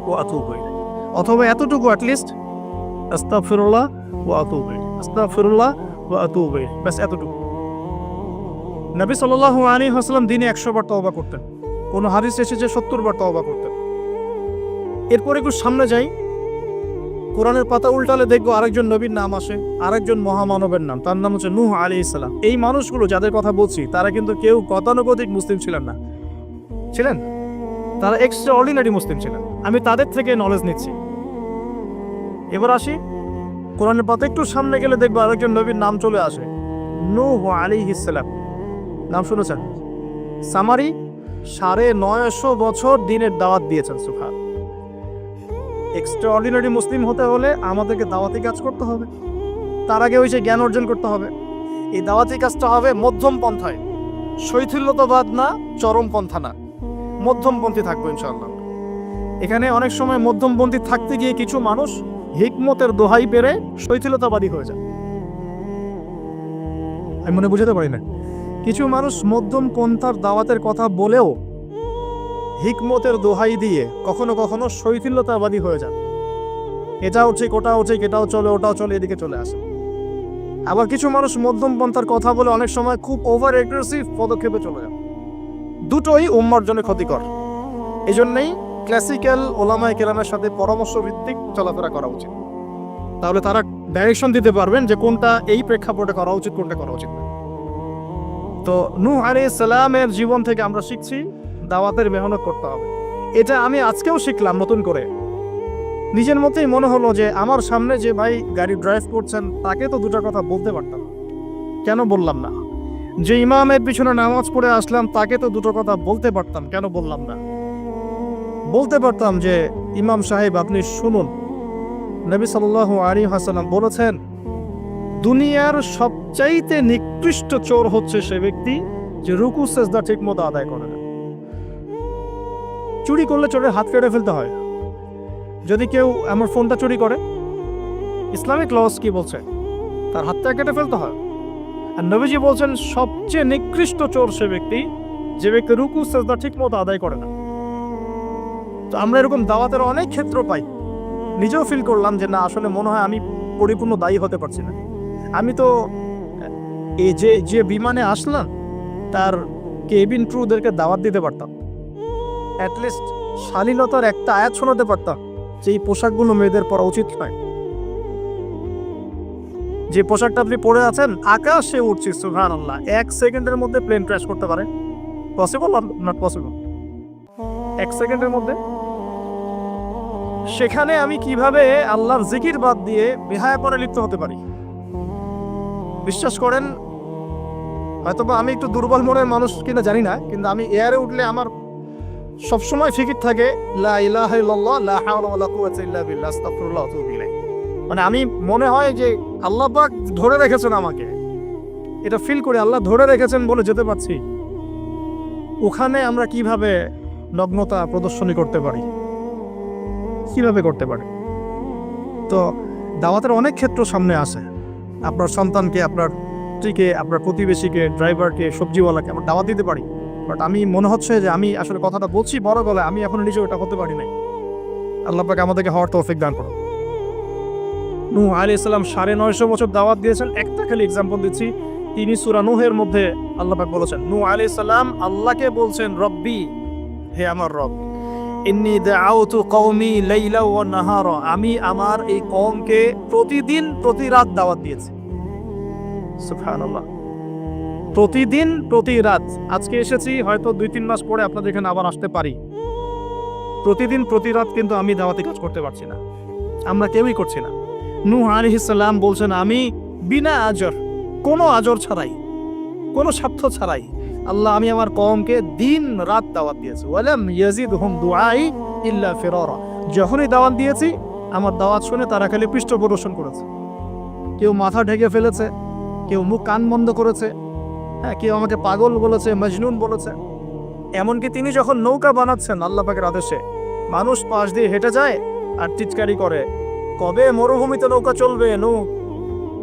ওয়া আতুবু ইলাইহি, অথবা এতটুকু অ্যাটলিস্ট আস্তাগফিরুল্লাহ ওয়া আতুবু ইলাইহি, আস্তাগফিরুল্লাহ ওয়া আতুবু ইলাইহি, বাস এতটুকু। নবী সাল্লাল্লাহু আলাইহি ওয়াসাল্লাম দিনে 100 বার তওবা করতেন, কোন হাদিস এসেছে 70 বার তওবা করতেন। এরপর একটু সামনে যাই, কোরআনের পাতা উল্টালে দেখবো আরেকজন নবীর নাম আসে, আরেকজন মহামানবের নাম, তার নাম হচ্ছে নূহ আলাইহিস সালাম। এই মানুষগুলো যাদের কথা বলছি তারা কিন্তু কেউ গতানুগতিক মুসলিম ছিলেন না, ছিলেন তারা এক্সট্রা অর্ডিনারি মুসলিম ছিলেন। আমি তাদের থেকে নলেজ নিচ্ছি। এবার আসি কোরআনের পাতা একটু সামনে গেলে দেখবো আরেকজন নবীর নাম চলে আসে, নূহ আলাইহিস সালাম। নাম শুনেছেন? সামারি 950 বছর দিনের দাওয়াত দিয়েছেন। সুবহান। এক্সট্রা অর্ডিনারি মুসলিম হতে হলে আমাদেরকে দাওয়াতি কাজ করতে হবে, তার আগে ওই যে জ্ঞান অর্জন করতে হবে। এই দাওয়াতি কাজটা হবে মধ্যম পন্থায়, শৈথিল্যতাবাদ না, চরমপন্থা না, মধ্যমপন্থী থাকবো ইনশাআল্লাহ। এখানে অনেক সময় মধ্যমপন্থী থাকতে গিয়ে কিছু মানুষ হিকমতের দোহাই পেরে শৈথিলতাবাদী হয়ে যায়। আমি মনে বুঝাতে পারি না, কিছু মানুষ মধ্যম পন্থার দাওয়াতের কথা বলেও হিকমতের দোহাই দিয়ে কখনো কখনো শৈথিল্যতাবাদী হয়ে যান। এটাও ঠিক ওটাও ঠিক, এটাও চলে ওটাও চলে, এদিকে চলে আসে। আবার কিছু মানুষ মধ্যম পন্থার কথা বলে অনেক সময় খুব ওভার এগ্রেসিভ পদক্ষেপে চলে যান। দুটোই উম্মার জন্য ক্ষতিকর। এই জন্যই ক্লাসিক্যাল ওলামায়ে কেরামের সাথে পরামর্শ ভিত্তিক চলাফেরা করা উচিত, তাহলে তারা ডাইরেকশন দিতে পারবেন যে কোনটা এই প্রেক্ষাপটে করা উচিত, কোনটা করা উচিত না। তো নূহ আলাইহিস সালামের জীবন থেকে আমরা শিখছি দাওয়াতের মেহনত করতে হবে। এটা আমি আজকেও শিখলাম নতুন করে। নিজের মতেই মনে হলো যে আমার সামনে যে ভাই গাড়ি ড্রাইভ করছেন তাকে তো দুটো কথা বলতে পারতাম, কেন বললাম না? যে ইমামের পিছনে নামাজ পড়ে আসলাম তাকে তো দুটো কথা বলতে পারতাম, কেন বললাম না? বলতে পারতাম যে ইমাম সাহেব আপনি শুনুন, নবী সাল্লাল্লাহু আলাইহি ওয়াসাল্লাম বলেছেন দুনিয়ার সবচাইতে নিকৃষ্ট চোর হচ্ছে সে ব্যক্তি যে রুকু সেজদা ঠিকমতো আদায় করে না। চুরি করলে চোরের হাত কেটে ফেলতে হয়। যদি কেউ আমার ফোনটা চুরি করে, ইসলামিক লস কি বলছে? তার হাতটা কেটে ফেলতে হয়। আর নবীজি বলছেন সবচেয়ে নিকৃষ্ট চোর সে ব্যক্তি যে ব্যক্তি রুকু সেজদা ঠিকমতো আদায় করে না। তো আমরা এরকম দাওয়াতের অনেক ক্ষেত্র পাই। নিজেও ফিল করলাম যে না, আসলে মনে হয় আমি পরিপূর্ণ দায়ী হতে পারছি না। আমি তো এই যে বিমানে আসলাম তার কেবিন ক্রুদেরকে দাওয়াত দিতে পারতাম, অ্যাটলিস্ট শালীনতার একটা আয়াত শোনাতে পারতাম যে এই পোশাকগুলো মেয়েদের পরা উচিত নয়। যে পোশাকটা আপনি পরে আছেন আকাশে উঠছি, সুবহানাল্লাহ, 1 সেকেন্ডের মধ্যে প্লেন ক্র্যাশ করতে পারে। Possible are not possible? 1 সেকেন্ডের মধ্যে। সেখানে আমি কিভাবে আল্লাহর জিকির বাদ দিয়ে বেহায়াপনে লিপ্ত হতে পারি? বিশ্বাস করেন, হয়তোবা আমি একটু দুর্বল মনের মানুষ কিনা জানি না, কিন্তু আমি এয়ারে উঠলে আমার সবসময় ফিকির থাকে লা ইলাহা ইল্লাল্লাহ লা হাওলা ওয়ালা কুওয়াতা ইল্লা বিল্লাহ আস্তাগফিরুল্লাহ ওয়া আতুবু ইলাইহি। মানে আমি মনে হয় যে আল্লাহ পাক ধরে রেখেছেন আমাকে, এটা ফিল করে আল্লাহ ধরে রেখেছেন বলে যেতে পারছি। ওখানে আমরা কিভাবে নগ্নতা প্রদর্শনী করতে পারি, কিভাবে করতে পারি? তো দাওয়াতের অনেক ক্ষেত্র সামনে আসে। আপনার সন্তানকে, আপনার স্ত্রীকে, আপনার প্রতিবেশীকে, ড্রাইভারকে, সবজিওয়ালাকে আমরা দাওয়াত দিতে পারি। বাট আমি মনে হচ্ছে যে আমি আসলে কথাটা বলছি বড় গলায়, আমি এখন নিজেও এটা হতে পারি নাই। আল্লাহ পাক আমাদেরকে হওয়ার তৌফিক দান করুন। নূহ আলাইহিস সালাম 950 বছর দাওয়াত দিয়েছেন। একটা খালি এক্সাম্পল দিচ্ছি, তিনি সূরা নূহের মধ্যে আল্লাহ পাক বলেছেন, নূহ আলাইহিস সালাম আল্লাহকে বলছেন রব্বি, হে আমার রব, ইন্নী দাআউতু কওমি লাইলা ওয়া নাহারা, আমি আমার এই কওমকে প্রতিদিন প্রতি রাত দাওয়াত দিয়েছি। সুবহানাল্লাহ, প্রতিদিন প্রতি রাত। আজকে এসেছি, হয়তো 2-3 মাস পরে আপনাদের এখানে আবার আসতে পারি। প্রতিদিন প্রতি রাত কিন্তু আমি দাওয়াতি কাজ করতে পারছি না, আমরা কেউই করছি না। নূহ আলাইহিস সালাম বলছেন আমি বিনা আজর, কোনো আজর ছাড়াই, কোনো স্বার্থ ছাড়াই আল্লাহ আমি আমার কওমকে দিন রাত দাওয়াত দিয়েছি। ওয়ালাম ইয়াজিদহুম দুআই ইল্লা ফিরারা, যখনই দাওয়াত দিয়েছি আমার দাওয়াত শুনে তারা খালি পৃষ্ঠ প্রদর্শন করেছে। কেউ মাথা ঢেকে ফেলেছে, কেউ মুখ কান বন্ধ করেছে, হ্যাঁ, কেউ আমাকে পাগল বলেছে, মজনুন বলেছে। এমনকি তিনি যখন নৌকা বানাচ্ছেন আল্লাহ পাকের আদেশে, মানুষ পাশ দিয়ে হেঁটে যায় আর টিচকারি করে, কবে মরুভূমিতে নৌকা চলবে?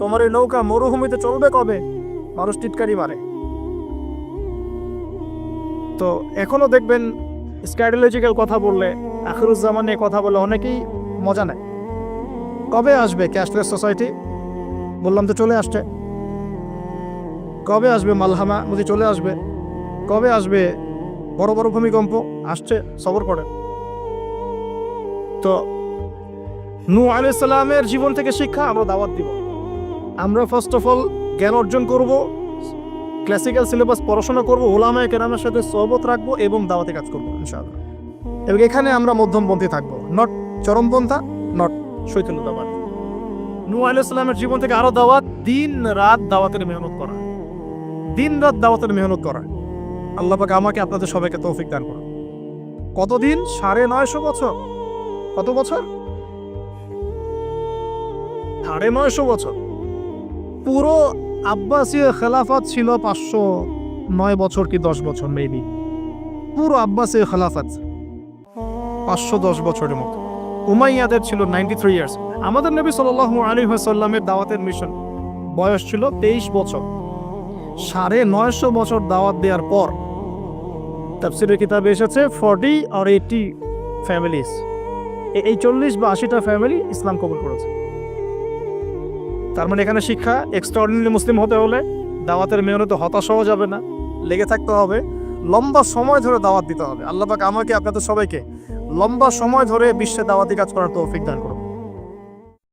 তোমার এই নৌকা মরুভূমিতে চলবে কবে? মানুষ টিটকারি মারে। তো এখনো দেখবেন স্ক্যাটোলজিক্যাল কথা বললে, আখিরুজ্জামান নিয়ে কথা বলে অনেকেই মজা নেয়। কবে আসবে ক্যাশলেস সোসাইটি? বললাম তো চলে আসছে। কবে আসবে মালহামা? বুঝি চলে আসবে। কবে আসবে বড় বড় ভূমিকম্প? আসছে, সবর করে। তো নূহ আলাইহিস সালামের জীবন থেকে শিক্ষা আমরা দাওয়াত দিব। আমরা ফার্স্ট অফ অল জ্ঞান অর্জন করব, ক্লাসিক্যাল সিলেবাস পড়াশোনা করব, উলামায়ে কেরামের সাথে সোহবত রাখবো এবং দাওয়াতে কাজ করবো ইনশাআল্লাহ। এবং এখানে আমরা মধ্যমপন্থী থাকবো, নট চরমপন্থা, নট শৈথিল্যতাবাদ। নূহ আলাইহিস সালামের জীবন থেকে আরো দাওয়াত, দিন রাত দাওয়াতের মেহনত করা, দিন রাত দাওয়াতের মেহনত করা। আল্লাহ পাক আমাকে আপনাদের সবাইকে তৌফিক দান করুন। কতদিন? 950 বছর। কত বছর? 950 বছর। পুরো আব্বাসীয় খেলাফত ছিল 509 বছর কি 10 বছর মেবি। পুরো আব্বাসীয় খেলাফত 510 বছরের মতো। উমাইয়াদের ছিল 93 ইয়ার্স। আমাদের নবী সাল্লাল্লাহু আলাইহি ওয়াসাল্লামের দাওয়াতের মিশন বয়স ছিল 23 বছর। 950 বছর দাওয়াত দেওয়ার পর তাফসীরের কিতাবে এসেছে 40 or 80 ফ্যামিলিজ, এই 40 বা 80টা ফ্যামিলি ইসলাম কবুল করেছে। তার মানে এখানে শিক্ষা, এক্সট্রাঅর্ডিনারি মুসলিম হতে হলে দাওয়াতের মেহনতে হতাশ হওয়া যাবে না, লেগে থাকতে হবে, লম্বা সময় ধরে দাওয়াত দিতে হবে। আল্লাহ পাক আমাকে আপনাদের সবাইকে লম্বা সময় ধরে বিশ্বে দাওয়াতি কাজ করার তৌফিক দান করুন।